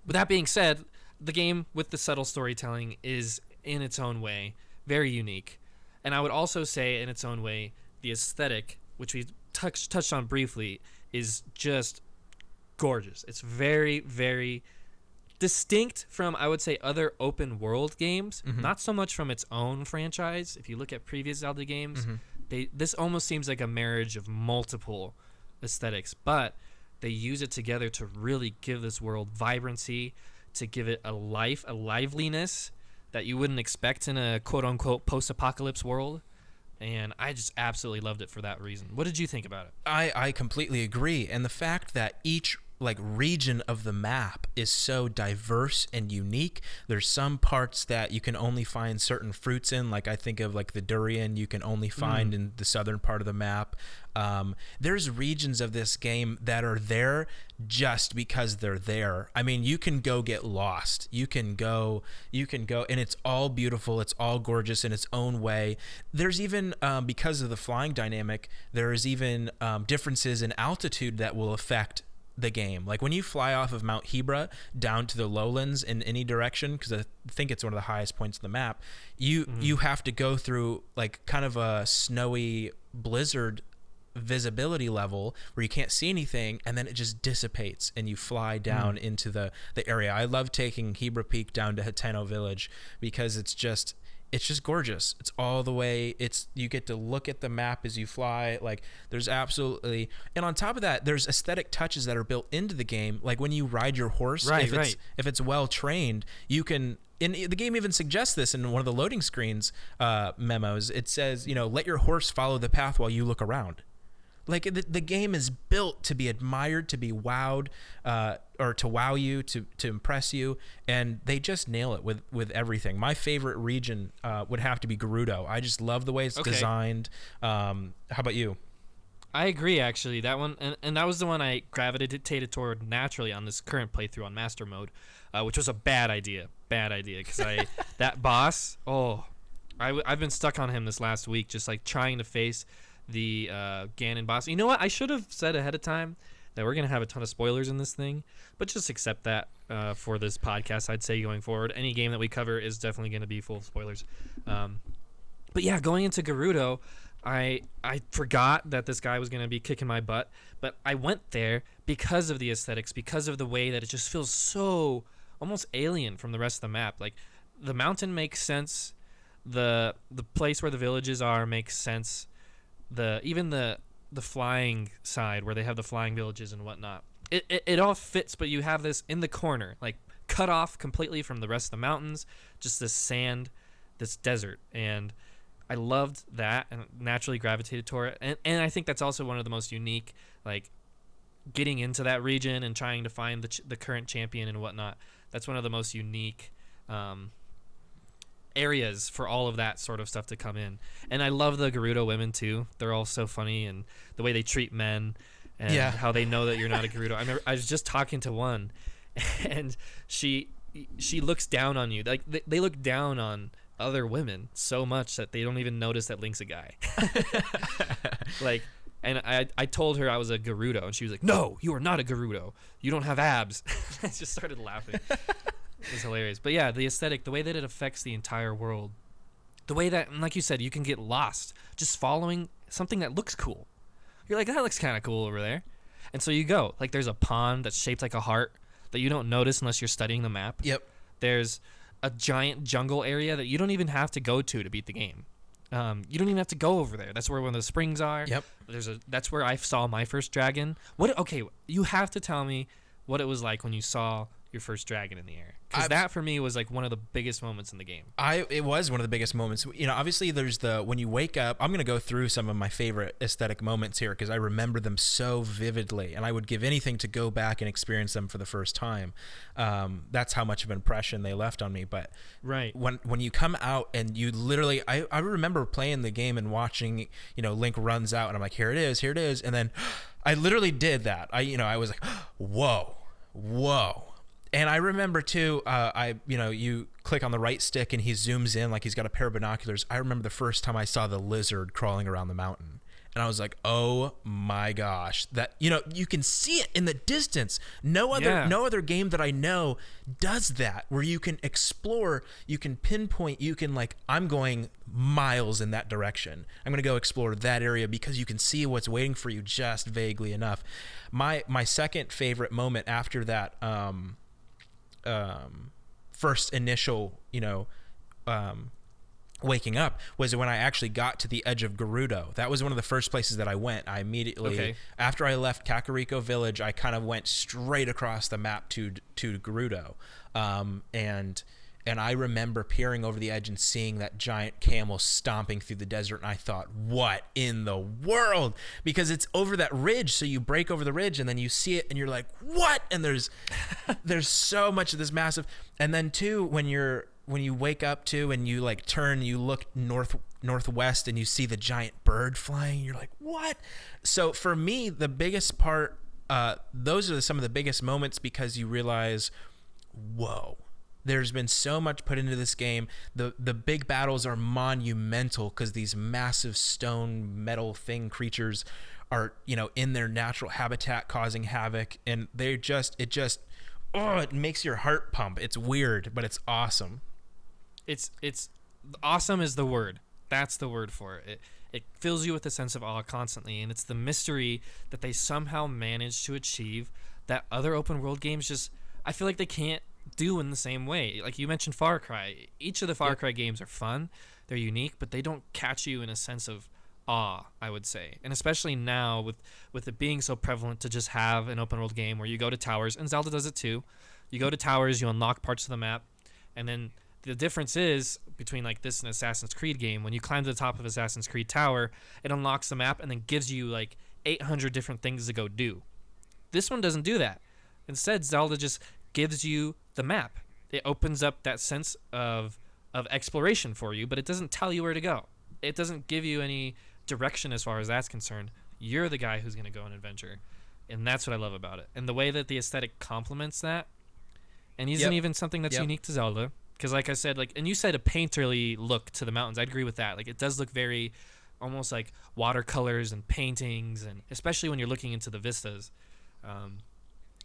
With that being said, the game with the subtle storytelling is, in its own way, very unique. And I would also say, in its own way, the aesthetic, which we touched on briefly, is just gorgeous. It's very, very distinct from, I would say, other open world games. Mm-hmm. Not so much from its own franchise. If you look at previous Zelda games, this almost seems like a marriage of multiple aesthetics, but they use it together to really give this world vibrancy, to give it a liveliness that you wouldn't expect in a quote-unquote post-apocalypse world. And I just absolutely loved it for that reason. What did you think about it? I completely agree. And the fact that each region of the map is so diverse and unique. There's some parts that you can only find certain fruits in, like I think of the durian you can only find in the southern part of the map. There's regions of this game that are there just because they're there. I mean, you can go get lost. You can go, and it's all beautiful. It's all gorgeous in its own way. There's even, because of the flying dynamic, there is even differences in altitude that will affect the game. Like when you fly off of Mount Hebra down to the lowlands in any direction, because I think it's one of the highest points of the map, you have to go through kind of a snowy blizzard visibility level where you can't see anything, and then it just dissipates and you fly down into the area. I love taking Hebra Peak down to Hateno Village because it's just gorgeous. It's all the way. You get to look at the map as you fly. There's absolutely, and on top of that, there's aesthetic touches that are built into the game. Like when you ride your horse, if it's well trained, you can. And the game even suggests this in one of the loading screens memos. It says, let your horse follow the path while you look around. The game is built to be admired, to be wowed, or to wow you, to impress you, and they just nail it with everything. My favorite region would have to be Gerudo. I just love the way it's designed. How about you? I agree, actually. That one, and that was the one I gravitated toward naturally on this current playthrough on Master Mode, which was a bad idea. Because that boss, I've been stuck on him this last week, just trying to face the Ganon boss. You know what? I should have said ahead of time that we're going to have a ton of spoilers in this thing, but just accept that for this podcast, I'd say, going forward. Any game that we cover is definitely going to be full of spoilers. But yeah, going into Gerudo, I forgot that this guy was going to be kicking my butt, but I went there because of the aesthetics, because of the way that it just feels so almost alien from the rest of the map. The mountain makes sense. The place where the villages are makes sense. Even the flying side where they have the flying villages and whatnot, it all fits, but you have this in the corner, cut off completely from the rest of the mountains, just this sand, this desert, and I loved that and naturally gravitated toward it. And I think that's also one of the most unique, getting into that region and trying to find the current champion and whatnot. That's one of the most unique areas for all of that sort of stuff to come in. And I love the Gerudo women too. They're all so funny, and the way they treat men and how they know that you're not a Gerudo. I was just talking to one, and she looks down on you. They look down on other women so much that they don't even notice that Link's a guy. And I told her I was a Gerudo, and she was like, "No, you are not a Gerudo. You don't have abs." I just started laughing. It was hilarious. But yeah, the aesthetic, the way that it affects the entire world, the way that, like you said, you can get lost just following something that looks cool. You're like, that looks kind of cool over there. And so you go. There's a pond that's shaped like a heart that you don't notice unless you're studying the map. Yep. There's a giant jungle area that you don't even have to go to beat the game. You don't even have to go over there. That's where one of the springs are. Yep. That's where I saw my first dragon. Okay, you have to tell me what it was like when you saw your first dragon in the air. Because that for me was like one of the biggest moments in the game. It was one of the biggest moments. You know, obviously there's when you wake up. I'm gonna go through some of my favorite aesthetic moments here because I remember them so vividly, and I would give anything to go back and experience them for the first time. That's how much of an impression they left on me. But right when you come out and you literally, I remember playing the game and watching, you know, Link runs out and I'm like, here it is, and then I literally did that. I was like, whoa. And I remember too, you click on the right stick and he zooms in like he's got a pair of binoculars. I remember the first time I saw the lizard crawling around the mountain. And I was like, oh my gosh, that, you know, you can see it in the distance. No other game that I know does that, where you can explore, you can pinpoint, you can like, I'm going miles in that direction. I'm going to go explore that area because you can see what's waiting for you just vaguely enough. My second favorite moment after that, first initial, waking up was when I actually got to the edge of Gerudo. That was one of the first places that I went. I immediately, after I left Kakariko Village, I kind of went straight across the map to Gerudo. And I remember peering over the edge and seeing that giant camel stomping through the desert, and I thought, what in the world? Because it's over that ridge, so you break over the ridge and then you see it and you're like, what? And there's so much of this massive. And then too, when you wake up too and you like turn, you look northwest and you see the giant bird flying, you're like, what? So for me, the biggest part, those are some of the biggest moments because you realize, whoa. There's been so much put into this game. The big battles are monumental because these massive stone metal thing creatures are, in their natural habitat causing havoc, and it makes your heart pump. It's weird, but it's awesome. It's awesome is the word. That's the word for it. It fills you with a sense of awe constantly, and it's the mystery that they somehow manage to achieve that other open world games just, I feel like they can't do in the same way. Like you mentioned Far Cry. Each of the Far Cry games are fun, they're unique, but they don't catch you in a sense of awe, I would say. And especially now with it being so prevalent to just have an open world game where you go to towers, and Zelda does it too. You go to towers, you unlock parts of the map, and then the difference is between like this and Assassin's Creed game, when you climb to the top of Assassin's Creed Tower, it unlocks the map and then gives you like 800 different things to go do. This one doesn't do that. Instead, Zelda just gives you the map. It opens up that sense of exploration for you, but it doesn't tell you where to go. It doesn't give you any direction as far as that's concerned. You're the guy who's going to go on an adventure, and that's what I love about it. And the way that the aesthetic complements that, and isn't even something that's unique to Zelda, because like I said, like, and you said a painterly look to the mountains. I'd agree with that. Like it does look very almost like watercolors and paintings, and especially when you're looking into the vistas.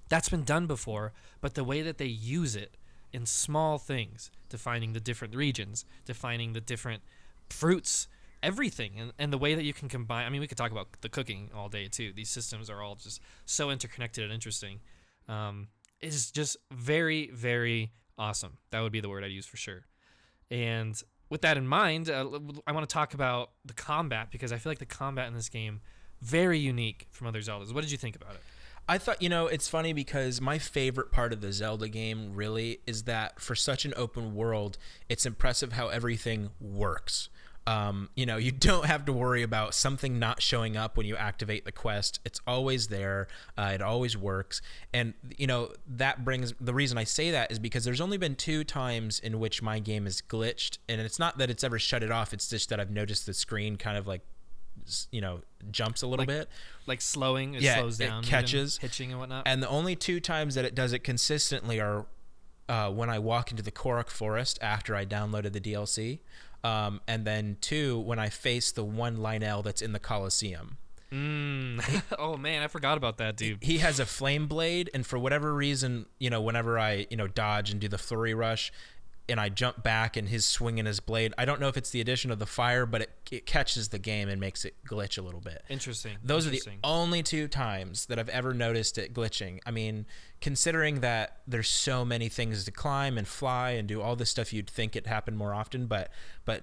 That's been done before, but the way that they use it in small things, defining the different regions, defining the different fruits, everything, and the way that you can combine. I mean, we could talk about the cooking all day too. These systems are all just so interconnected and interesting. It's just very, very awesome. That would be the word I'd use for sure. And with that in mind, I want to talk about the combat, because I feel like the combat in this game very unique from other Zeldas. What did you think about it? I thought, it's funny because my favorite part of the Zelda game really is that for such an open world, it's impressive how everything works. You don't have to worry about something not showing up when you activate the quest. It's always there. It always works. And, that brings, the reason I say that is because there's only been 2 times in which my game is glitched. And it's not that it's ever shut it off. It's just that I've noticed the screen kind of like, jumps a little bit, like slowing. It slows down, it catches, hitching and whatnot. And the only 2 times that it does it consistently are when I walk into the Korok Forest after I downloaded the DLC, and then 2 when I face the one Lionel that's in the Colosseum. Oh man, I forgot about that dude. He has a flame blade, and for whatever reason, whenever I dodge and do the flurry rush, and I jump back and he's swinging his blade, I don't know if it's the addition of the fire, but it catches the game and makes it glitch a little bit. Interesting. Those are the only 2 times that I've ever noticed it glitching. I mean, considering that there's so many things to climb and fly and do all this stuff, you'd think it happened more often, but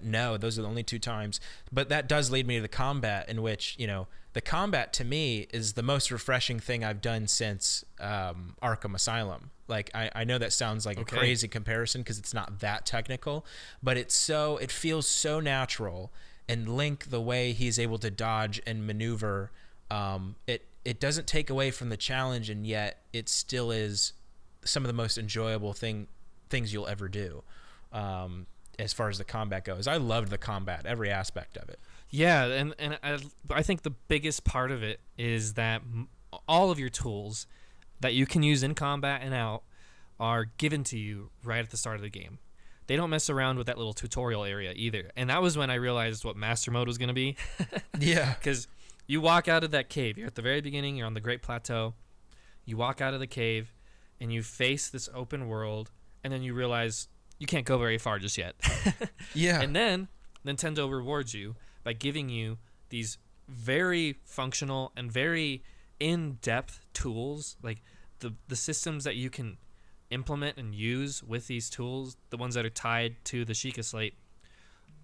no, those are the only 2 times. But that does lead me to the combat, in which, the combat to me is the most refreshing thing I've done since Arkham Asylum. Like, I know that sounds like a crazy comparison because it's not that technical, but it feels so natural. And Link, the way he's able to dodge and maneuver, it doesn't take away from the challenge, and yet it still is some of the most enjoyable things you'll ever do, as far as the combat goes. I loved the combat, every aspect of it. Yeah, and I think the biggest part of it is that all of your tools that you can use in combat and out are given to you right at the start of the game. They don't mess around with that little tutorial area either. And that was when I realized what Master Mode was going to be. Yeah. Because you walk out of that cave. You're at the very beginning. You're on the Great Plateau. You walk out of the cave, and you face this open world, and then you realize you can't go very far just yet. Yeah. And then Nintendo rewards you by giving you these very functional and very in-depth tools, like the systems that you can implement and use with these tools, the ones that are tied to the Sheikah Slate,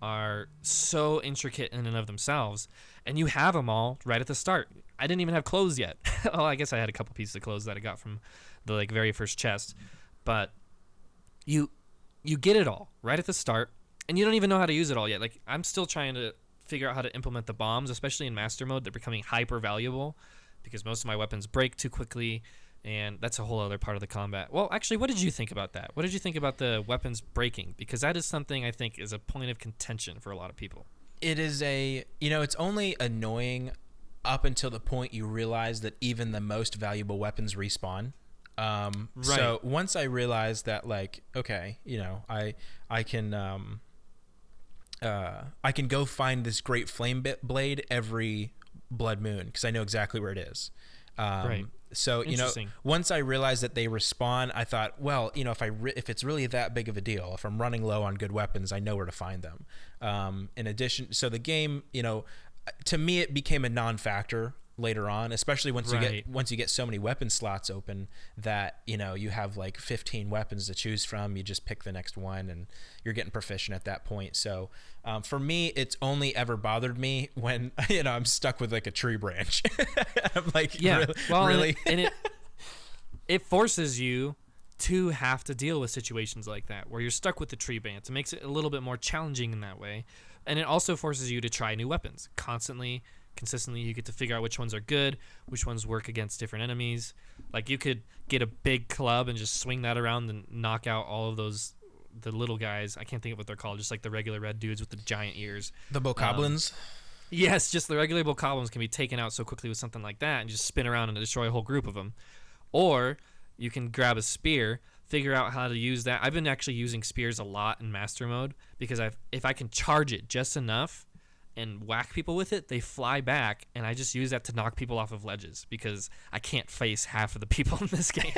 are so intricate in and of themselves, and you have them all right at the start. I didn't even have clothes yet. Well, I guess I had a couple pieces of clothes that I got from the very first chest, but you get it all right at the start, and you don't even know how to use it all yet. Like, I'm still trying to figure out how to implement the bombs, especially in Master Mode. They're becoming hyper valuable because most of my weapons break too quickly, and that's a whole other part of the combat. Well, actually, what did you think about that? What did you think about the weapons breaking? Because that is something I think is a point of contention for a lot of people. It is it's only annoying up until the point you realize that even the most valuable weapons respawn. Right. So once I realized that, like, okay, I can go find this great flame blade every blood moon because I know exactly where it is. Right. So, once I realized that they respawn, I thought, well, if it's really that big of a deal, if I'm running low on good weapons, I know where to find them. In addition, so the game, to me, it became a non-factor later on, especially once you get so many weapon slots open that you have like 15 weapons to choose from. You just pick the next one, and you're getting proficient at that point. So for me, it's only ever bothered me when I'm stuck with like a tree branch. I'm like, yeah, really? And it forces you to have to deal with situations like that where you're stuck with the tree branch. It makes it a little bit more challenging in that way, and it also forces you to try new weapons consistently. You get to figure out which ones are good, which ones work against different enemies. Like, you could get a big club and just swing that around and knock out all of the little guys. I can't think of what they're called, just like the regular red dudes with the giant ears. The bokoblins? Yes, just the regular bokoblins can be taken out so quickly with something like that and just spin around and destroy a whole group of them. Or you can grab a spear, figure out how to use that. I've been actually using spears a lot in Master Mode because if I can charge it just enough and whack people with it, they fly back, and I just use that to knock people off of ledges because I can't face half of the people in this game.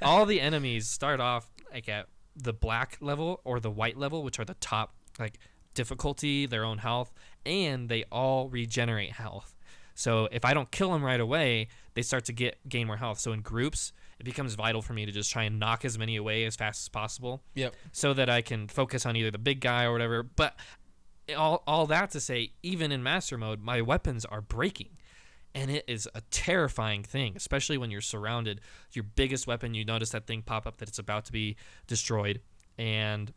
All the enemies start off like at the black level or the white level, which are the top like difficulty, their own health, and they all regenerate health. So if I don't kill them right away, they start to gain more health. So in groups, it becomes vital for me to just try and knock as many away as fast as possible. Yep. So that I can focus on either the big guy or whatever. But all that to say, even in Master Mode, my weapons are breaking, and it is a terrifying thing, especially when you're surrounded. Your biggest weapon, you notice that thing pop up that it's about to be destroyed, and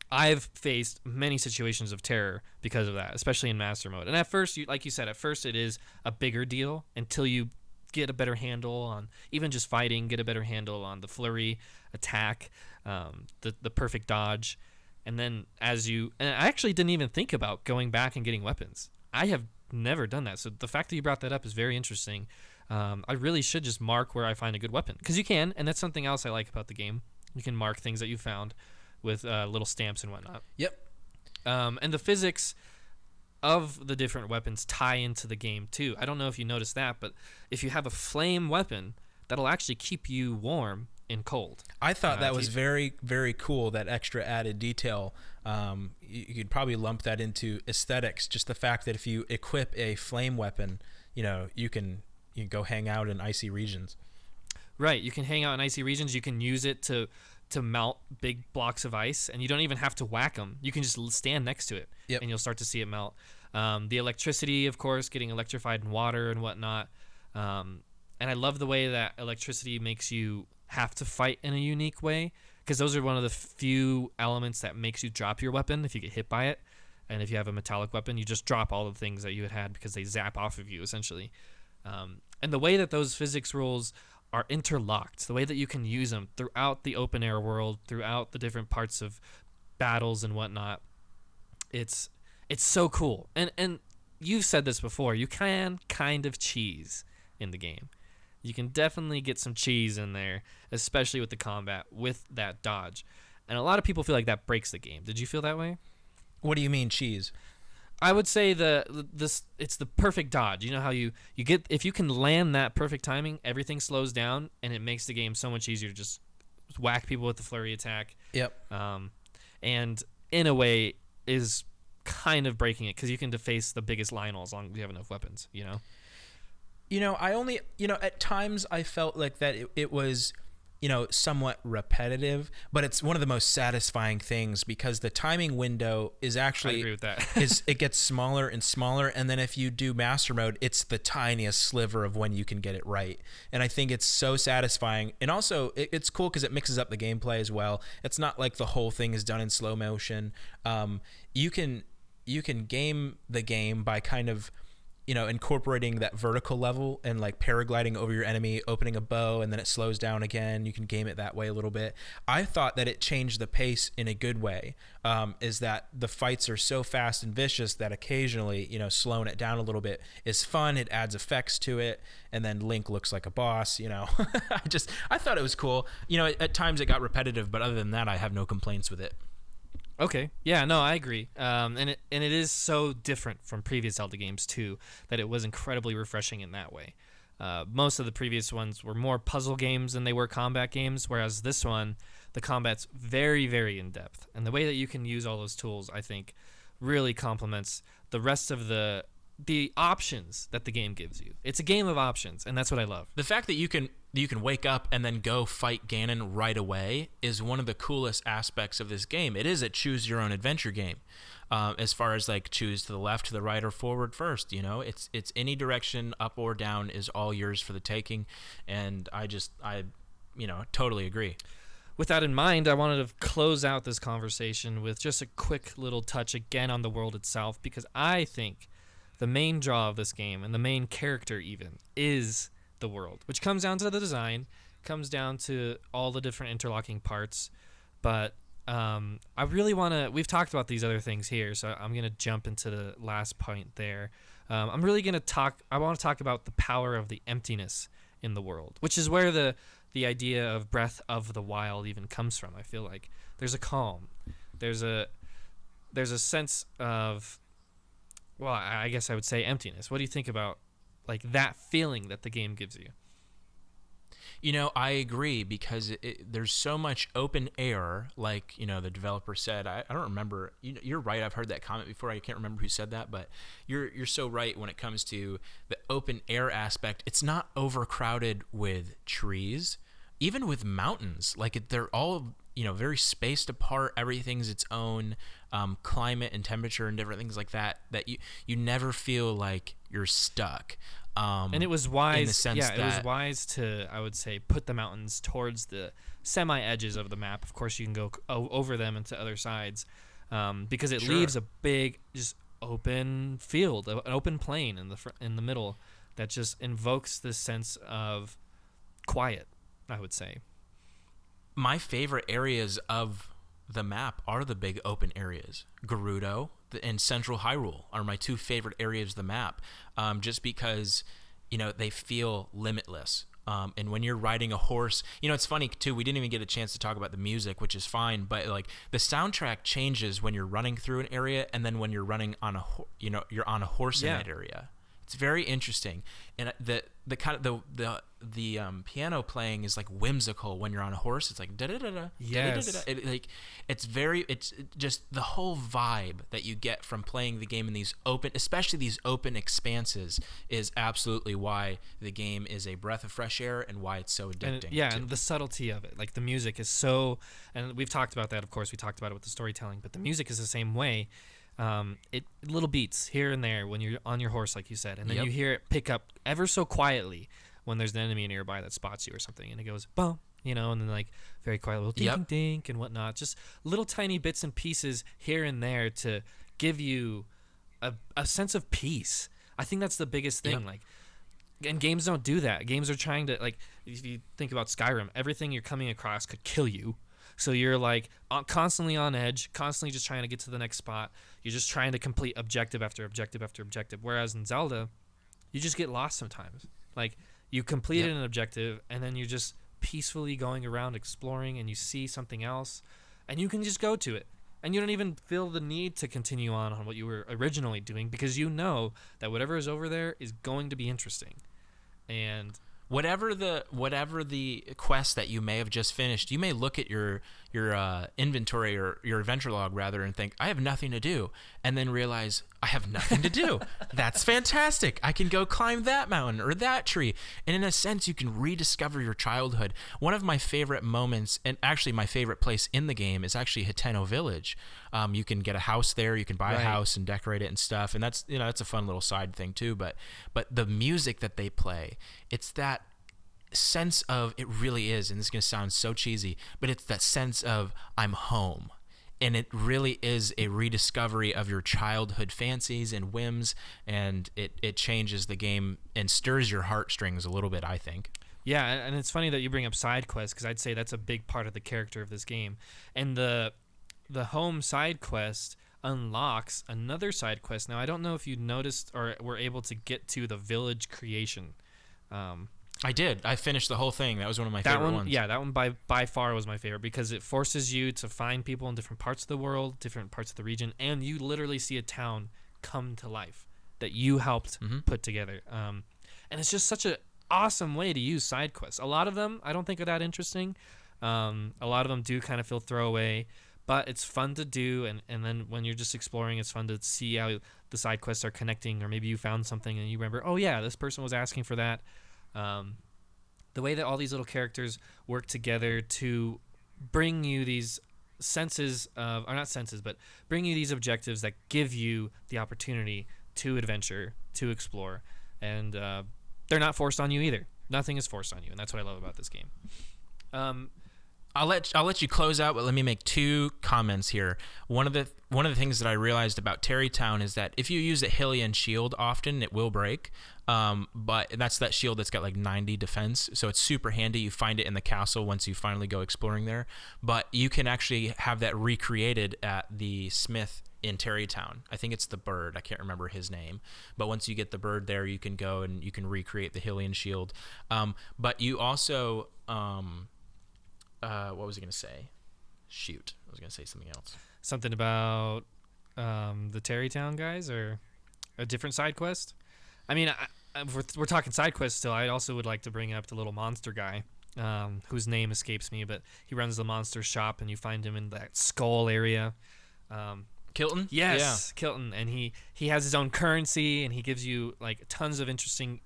I've faced many situations of terror because of that, especially in Master Mode. And at first, like you said, it is a bigger deal until you get a better handle on even just fighting, get a better handle on the flurry attack, the perfect dodge. And then and I actually didn't even think about going back and getting weapons. I have never done that. So the fact that you brought that up is very interesting. I really should just mark where I find a good weapon, because you can, and that's something else I like about the game. You can mark things that you found with little stamps and whatnot. Yep. And the physics of the different weapons tie into the game too. I don't know if you noticed that, but if you have a flame weapon, that'll actually keep you warm in cold. I thought that was very, very cool, that extra added detail. You could probably lump that into aesthetics, just the fact that if you equip a flame weapon, you can go hang out in icy regions. Right. You can hang out in icy regions. You can use it to melt big blocks of ice, and you don't even have to whack them. You can just stand next to it, Yep. and you'll start to see it melt. The electricity, of course, getting electrified in water and whatnot. And I love the way that electricity makes you have to fight in a unique way, because those are one of the few elements that makes you drop your weapon if you get hit by it. And if you have a metallic weapon, you just drop all the things that you had because they zap off of you, essentially. And the way that those physics rules are interlocked, the way that you can use them throughout the open air world, throughout the different parts of battles and whatnot, it's so cool. And you've said this before, you can kind of cheese in the game. You can definitely get some cheese in there, especially with the combat, with that dodge. And a lot of people feel like that breaks the game. Did you feel that way? What do you mean cheese? I would say it's the perfect dodge. You know how you get, if you can land that perfect timing, everything slows down and it makes the game so much easier to just whack people with the flurry attack. Yep. And in a way is kind of breaking it, because you can deface the biggest Lionel as long as you have enough weapons, you know? At times I felt like that it was, somewhat repetitive, but it's one of the most satisfying things because the timing window is actually, I agree with that. it gets smaller and smaller. And then if you do master mode, it's the tiniest sliver of when you can get it right. And I think it's so satisfying. And also it's cool because it mixes up the gameplay as well. It's not like the whole thing is done in slow motion. You can game the game by kind of, incorporating that vertical level and like paragliding over your enemy, opening a bow, and then it slows down again. You can game it that way a little bit. I thought that it changed the pace in a good way, is that the fights are so fast and vicious that occasionally, slowing it down a little bit is fun. It adds effects to it. And then Link looks like a boss, I thought it was cool. At times it got repetitive, but other than that, I have no complaints with it. Okay. Yeah, no, I agree. And it is so different from previous Zelda games too, that it was incredibly refreshing in that way. Most of the previous ones were more puzzle games than they were combat games, whereas this one, the combat's very, very in depth. And the way that you can use all those tools, I think, really complements the rest of the options that the game gives you. It's a game of options, and that's what I love. The fact that you can wake up and then go fight Ganon right away is one of the coolest aspects of this game. It is a choose your own adventure game. As far as like choose to the left, to the right, or forward first, it's any direction, up or down is all yours for the taking. And I totally agree. With that in mind, I wanted to close out this conversation with just a quick little touch again on the world itself, because I think the main draw of this game, and the main character even, is the world, which comes down to the design, comes down to all the different interlocking parts. But I really want to, we've talked about these other things here, so I'm going to jump into the last point there. I want to talk about the power of the emptiness in the world, which is where the idea of Breath of the Wild even comes from. I feel like there's a calm. There's a sense of, well, I guess I would say emptiness. What do you think about like that feeling that the game gives you? I agree, because there's so much open air, like, the developer said. I don't remember. You're right. I've heard that comment before. I can't remember who said that, but you're so right when it comes to the open air aspect. It's not overcrowded with trees, even with mountains. Like they're all, very spaced apart. Everything's its own climate and temperature and different things like that you never feel like you're stuck. And it was wise. In the sense it was wise to, I would say, put the mountains towards the semi-edges of the map. Of course, you can go over them into other sides, because it leaves a big, just open field, an open plain in the middle that just invokes this sense of quiet, I would say. My favorite areas of the map are the big open areas. Gerudo and Central Hyrule are my two favorite areas of the map, just because, they feel limitless. And when you're riding a horse, it's funny too, we didn't even get a chance to talk about the music, which is fine, but like the soundtrack changes when you're running through an area, and then when you're running on you're on a horse in that area. It's very interesting, and the kind of the piano playing is like whimsical when you're on a horse. It's like da da da da. Yes. It's just the whole vibe that you get from playing the game in these especially these open expanses, is absolutely why the game is a breath of fresh air and why it's so addicting. And the subtlety of it, like the music is so, and we've talked about that. Of course, we talked about it with the storytelling, but the music is the same way. It little beats here and there when you're on your horse, like you said, and then you hear it pick up ever so quietly when there's an enemy nearby that spots you or something, and it goes boom, and then like very quiet little dink dink and whatnot, just little tiny bits and pieces here and there to give you a sense of peace. I think that's the biggest thing. Like, and games don't do that. Games are trying to, like, if you think about Skyrim, everything you're coming across could kill you. So you're like constantly on edge, constantly just trying to get to the next spot. You're just trying to complete objective after objective after objective. Whereas in Zelda, you just get lost sometimes. Like, you completed an objective, and then you're just peacefully going around exploring, and you see something else, and you can just go to it. And you don't even feel the need to continue on what you were originally doing, because you know that whatever is over there is going to be interesting. And whatever the quest that you may have just finished, you may look at your inventory or your adventure log rather and think, I have nothing to do, and then realize I have nothing to do. That's fantastic. I can go climb that mountain or that tree. And in a sense, you can rediscover your childhood. One of my favorite moments, and actually my favorite place in the game, is actually Hiteno Village. You can get a house there. You can buy a house and decorate it and stuff. And that's a fun little side thing too. But the music that they play, it's that sense of, it really is, and this is going to sound so cheesy, but it's that sense of I'm home. And it really is a rediscovery of your childhood fancies and whims, and it changes the game and stirs your heartstrings a little bit, I think. Yeah, and it's funny that you bring up side quests, because I'd say that's a big part of the character of this game. And the home side quest unlocks another side quest. Now, I don't know if you noticed or were able to get to the village creation. I did. I finished the whole thing. That was one of my favorite ones. Yeah, that one by far was my favorite, because it forces you to find people in different parts of the world, different parts of the region, and you literally see a town come to life that you helped put together. And it's just such an awesome way to use side quests. A lot of them I don't think are that interesting. A lot of them do kind of feel throwaway, but it's fun to do, and then when you're just exploring, it's fun to see how the side quests are connecting, or maybe you found something and you remember, oh yeah, this person was asking for that. The way that all these little characters work together to bring you these bring you these objectives that give you the opportunity to adventure, to explore, and they're not forced on you either. Nothing is forced on you, and that's what I love about this game. I'll let you close out, but let me make two comments here. One of the things that I realized about Terrytown is that if you use a Hylian shield often, it will break. But that's that shield that's got like 90 defense, so it's super handy. You find it in the castle once you finally go exploring there. But you can actually have that recreated at the smith in Terrytown. I think it's the bird. I can't remember his name. But once you get the bird there, you can go and you can recreate the Hylian shield. But you also... what was I going to say? Shoot. I was going to say something else. Something about the Terrytown guys, or a different side quest? I mean, we're talking side quests still. I also would like to bring up the little monster guy, whose name escapes me, but he runs the monster shop, and you find him in that skull area. Kilton? Yes, yeah. Kilton. And he has his own currency, and he gives you like tons of interesting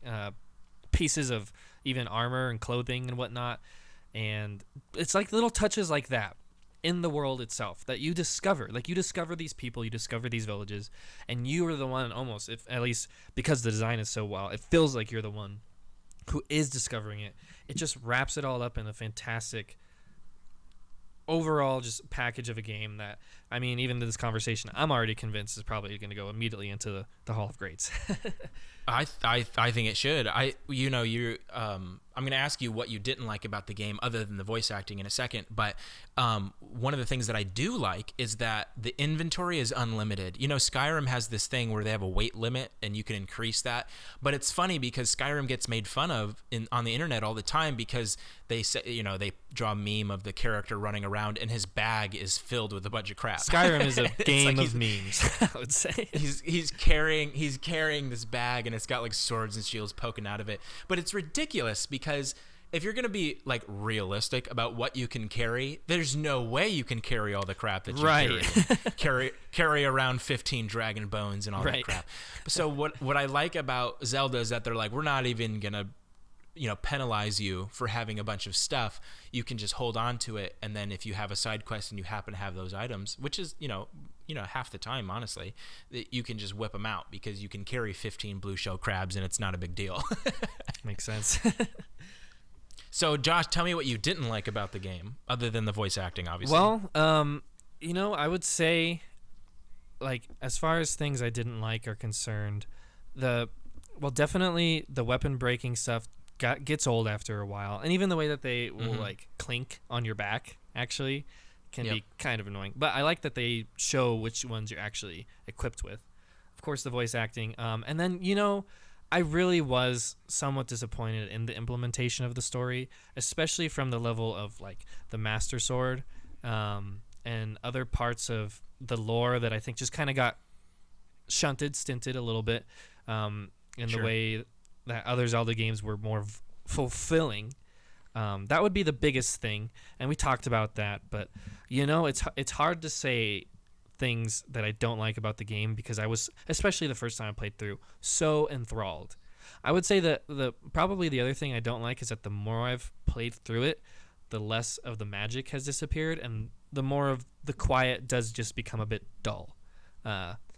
pieces of even armor and clothing and whatnot. And it's like little touches like that in the world itself that you discover. Like, you discover these people, you discover these villages, and you are the one, almost, if at least because the design is so well, it feels like you're the one who is discovering it. It just wraps it all up in a fantastic overall just package of a game that, I mean, even to this conversation, I'm already convinced is probably going to go immediately into the Hall of Greats. I think it should. I'm going to ask you what you didn't like about the game other than the voice acting in a second, but one of the things that I do like is that the inventory is unlimited. You know, Skyrim has this thing where they have a weight limit and you can increase that, but it's funny because Skyrim gets made fun of on the internet all the time because they say, they draw a meme of the character running around and his bag is filled with a bunch of crap. Skyrim is a game like of memes, I would say. He's carrying this bag, and it's got like swords and shields poking out of it. But it's ridiculous because if you're gonna be like realistic about what you can carry, there's no way you can carry all the crap that you carry around 15 dragon bones and all that crap. So what I like about Zelda is that they're like, we're not even gonna penalize you for having a bunch of stuff. You can just hold on to it, and then if you have a side quest and you happen to have those items, which is half the time, honestly, that you can just whip them out because you can carry 15 blue shell crabs and it's not a big deal. Makes sense. So Josh, tell me what you didn't like about the game other than the voice acting, obviously. Well, I would say, like, as far as things I didn't like are concerned, definitely the weapon breaking stuff gets old after a while, and even the way that they will like clink on your back actually can be kind of annoying. But I like that they show which ones you're actually equipped with. Of course, the voice acting, and then I really was somewhat disappointed in the implementation of the story, especially from the level of like the Master Sword and other parts of the lore that I think just kind of got stinted a little bit in the way that other Zelda games were more fulfilling. That would be the biggest thing, and we talked about that. But it's hard to say things that I don't like about the game because I was, especially the first time I played through, so enthralled. I would say that probably the other thing I don't like is that the more I've played through it, the less of the magic has disappeared, and the more of the quiet does just become a bit dull.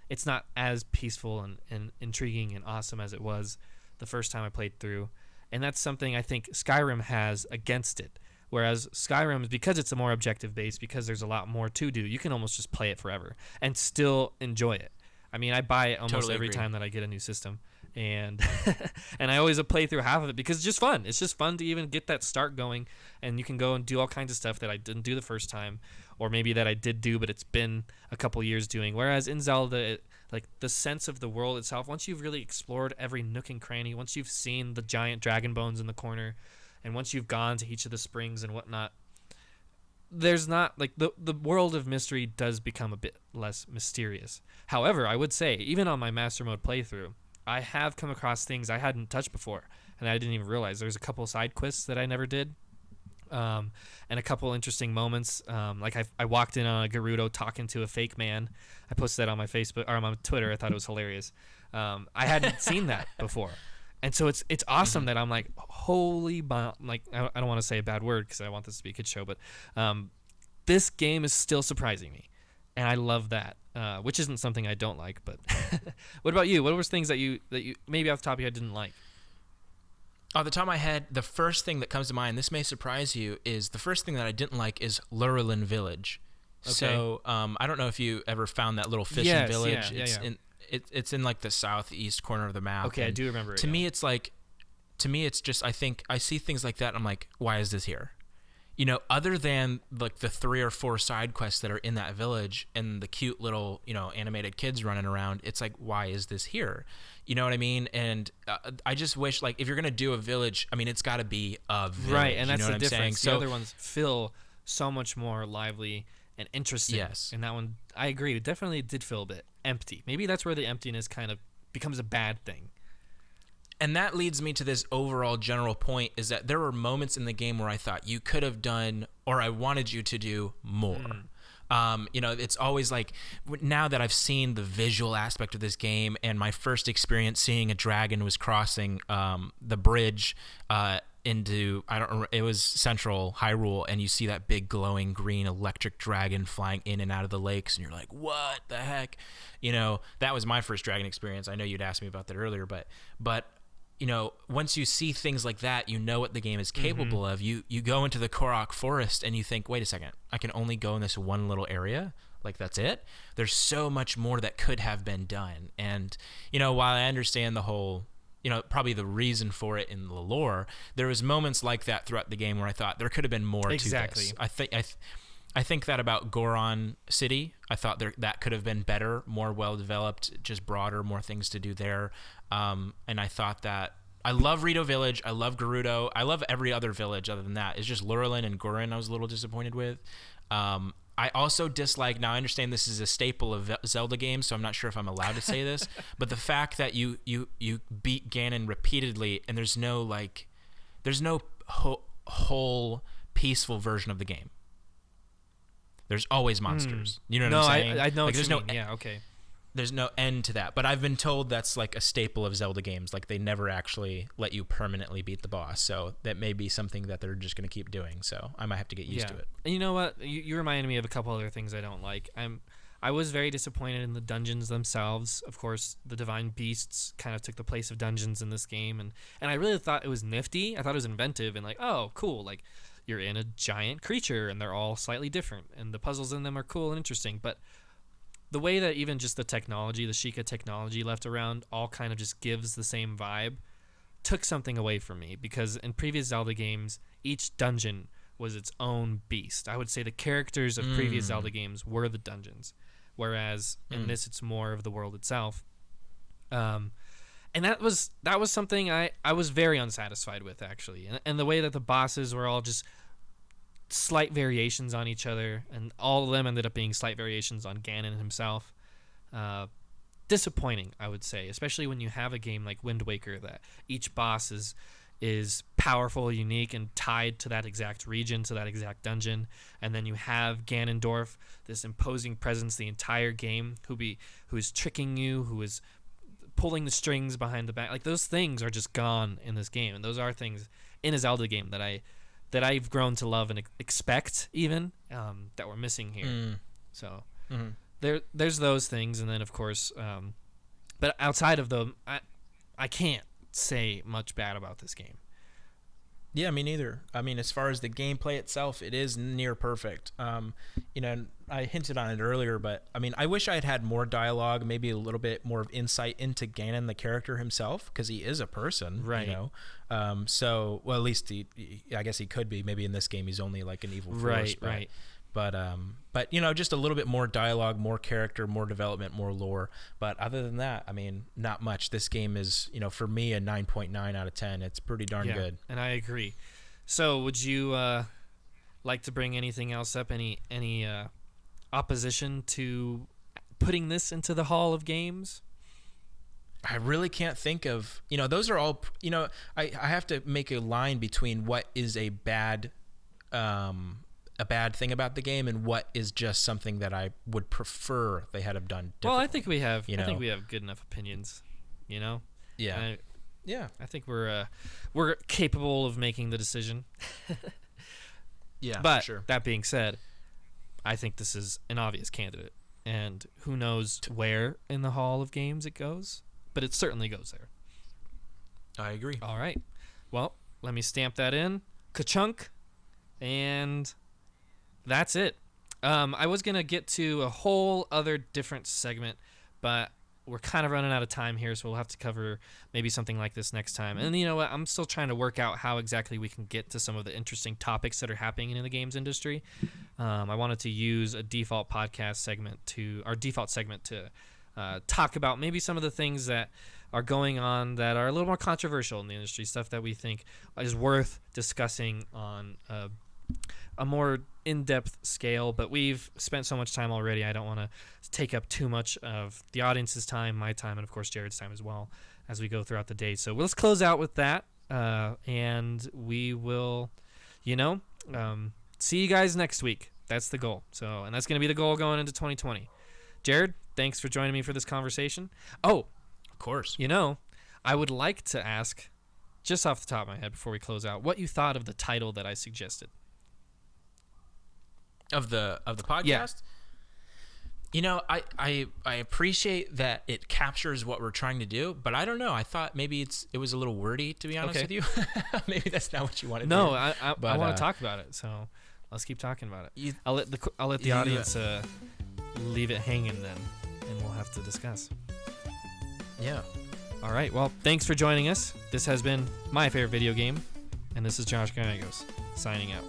It's not as peaceful and intriguing and awesome as it was the first time I played through, and that's something I think Skyrim has against it. Whereas Skyrim, because it's a more objective base, because there's a lot more to do, you can almost just play it forever and still enjoy it. I mean, I buy it almost every time that I get a new system, and and I always play through half of it because it's just fun. It's just fun to even get that start going, and you can go and do all kinds of stuff that I didn't do the first time, or maybe that I did do, but it's been a couple years doing. Whereas in Zelda, like the sense of the world itself, once you've really explored every nook and cranny, once you've seen the giant dragon bones in the corner, and once you've gone to each of the springs and whatnot, there's not like the world of mystery does become a bit less mysterious. However, I would say even on my master mode playthrough, I have come across things I hadn't touched before, and I didn't even realize. There's a couple side quests that I never did, and a couple interesting moments. Like I walked in on a Gerudo talking to a fake man. I posted that on my Facebook or on my Twitter. I thought it was hilarious. I hadn't seen that before. And so it's awesome that I'm like, holy, like I don't want to say a bad word because I want this to be a kid show, but this game is still surprising me, and I love that, which isn't something I don't like. But what about you? What were things that you maybe off the top of your head didn't like? Off the top of my head, the first thing that comes to mind, this may surprise you, is the first thing that I didn't like is Lurelin Village. Okay. So I don't know if you ever found that little fishing village. It's in like the southeast corner of the map. Okay, I do remember it. To me, it's just, I think I see things like that and I'm like, why is this here? Other than like the 3 or 4 side quests that are in that village and the cute little, animated kids running around, it's like, why is this here? You know what I mean? And I just wish, like, if you're going to do a village, I mean, it's got to be a village. Right, and that's you know the difference. So, the other ones feel so much more lively and interesting. Yes. And that one, I agree, it definitely did feel a bit empty. Maybe that's where the emptiness kind of becomes a bad thing. And that leads me to this overall general point, is that there were moments in the game where I thought you could have done, or I wanted you to do more. It's always like, now that I've seen the visual aspect of this game, and my first experience seeing a dragon was crossing the bridge into, it was Central Hyrule, and you see that big glowing green electric dragon flying in and out of the lakes, and you're like, what the heck? That was my first dragon experience. I know you'd asked me about that earlier, but once you see things like that, what the game is capable of. You go into the Korok forest and you think, wait a second, I can only go in this one little area? Like, that's it? There's so much more that could have been done. And, while I understand the whole, probably the reason for it in the lore, there was moments like that throughout the game where I thought there could have been more to this. I think that about Goron City. I thought that could have been better, more well-developed, just broader, more things to do there. And I thought that I love Rito Village. I love Gerudo. I love every other village other than that. It's just Lurelin and Goron I was a little disappointed with. I also dislike. Now I understand this is a staple of Zelda games, so I'm not sure if I'm allowed to say this, but the fact that you beat Ganon repeatedly, and there's no whole peaceful version of the game. There's always monsters. You know what I'm saying? I know. Like, there's no. Yeah. Okay. There's no end to that. But I've been told that's like a staple of Zelda games. Like they never actually let you permanently beat the boss. So that may be something that they're just going to keep doing. So I might have to get used to it. And you know what? You reminded me of a couple other things I don't like. I was very disappointed in the dungeons themselves. Of course, the divine beasts kind of took the place of dungeons in this game, and I really thought it was nifty. I thought it was inventive and like, oh, cool. Like you're in a giant creature and they're all slightly different, and the puzzles in them are cool and interesting. But the way that even just the technology, the Sheikah technology left around, all kind of just gives the same vibe, took something away from me, because in previous Zelda games, each dungeon was its own beast. I would say the characters of previous Zelda games were the dungeons, whereas in this it's more of the world itself. And that was something I was very unsatisfied with, actually. And the way that the bosses were all just slight variations on each other, and all of them ended up being slight variations on Ganon himself. Disappointing, I would say, especially when you have a game like Wind Waker that each boss is powerful, unique, and tied to that exact region, to that exact dungeon. And then you have Ganondorf, this imposing presence the entire game, who is tricking you, who is pulling the strings behind the back. Like, those things are just gone in this game, and those are things in a Zelda game that I've grown to love and expect, even, that we're missing here. So there's those things, and then of course, but outside of them, I can't say much bad about this game. Yeah, me neither. I mean, as far as the gameplay itself, it is near perfect. You know, I hinted on it earlier, but I mean, I wish I had more dialogue, maybe a little bit more of insight into Ganon, the character himself, because he is a person, right? You know, so well, at least I guess he could be. Maybe in this game, he's only like an evil force, right. But you know, just a little bit more dialogue, more character, more development, more lore. But other than that, I mean, not much. This game is, you know, for me, a 9.9 out of 10. It's pretty darn good. And I agree. So, would you like to bring anything else up? Any opposition to putting this into the Hall of Games? I really can't think of. You know, those are all. You know, I have to make a line between what is a bad thing about the game and what is just something that I would prefer they had have done differently. Well, I think we have. I think we have good enough opinions. You know. Yeah. I think we're capable of making the decision. Yeah. But for sure. That being said, I think this is an obvious candidate, and who knows where in the Hall of Games it goes, but it certainly goes there. I agree. All right. Well, let me stamp that in. Ka-chunk. And that's it. I was going to get to a whole other different segment, but we're kind of running out of time here, so we'll have to cover maybe something like this next time. And you know what? I'm still trying to work out how exactly we can get to some of the interesting topics that are happening in the games industry. I wanted to use a default segment to talk about maybe some of the things that are going on that are a little more controversial in the industry, stuff that we think is worth discussing on a more in-depth scale. But we've spent so much time already, I don't want to take up too much of the audience's time, my time, and of course Jared's time as well as we go throughout the day. So let's close out with that, and we will, see you guys next week. That's the goal. So, and that's going to be the goal going into 2020. Jared, thanks for joining me for this conversation. Oh, of course. I would like to ask, just off the top of my head before we close out, what you thought of the title that I suggested. Of the podcast? Yeah. I appreciate that it captures what we're trying to do, but I don't know. I thought maybe it was a little wordy, to be honest with you. Maybe that's not what you wanted to do. No, I want to talk about it, so let's keep talking about it. I'll let the audience leave it hanging then, and we'll have to discuss. Yeah. All right. Well, thanks for joining us. This has been My Favorite Video Game, and this is Josh Gallegos signing out.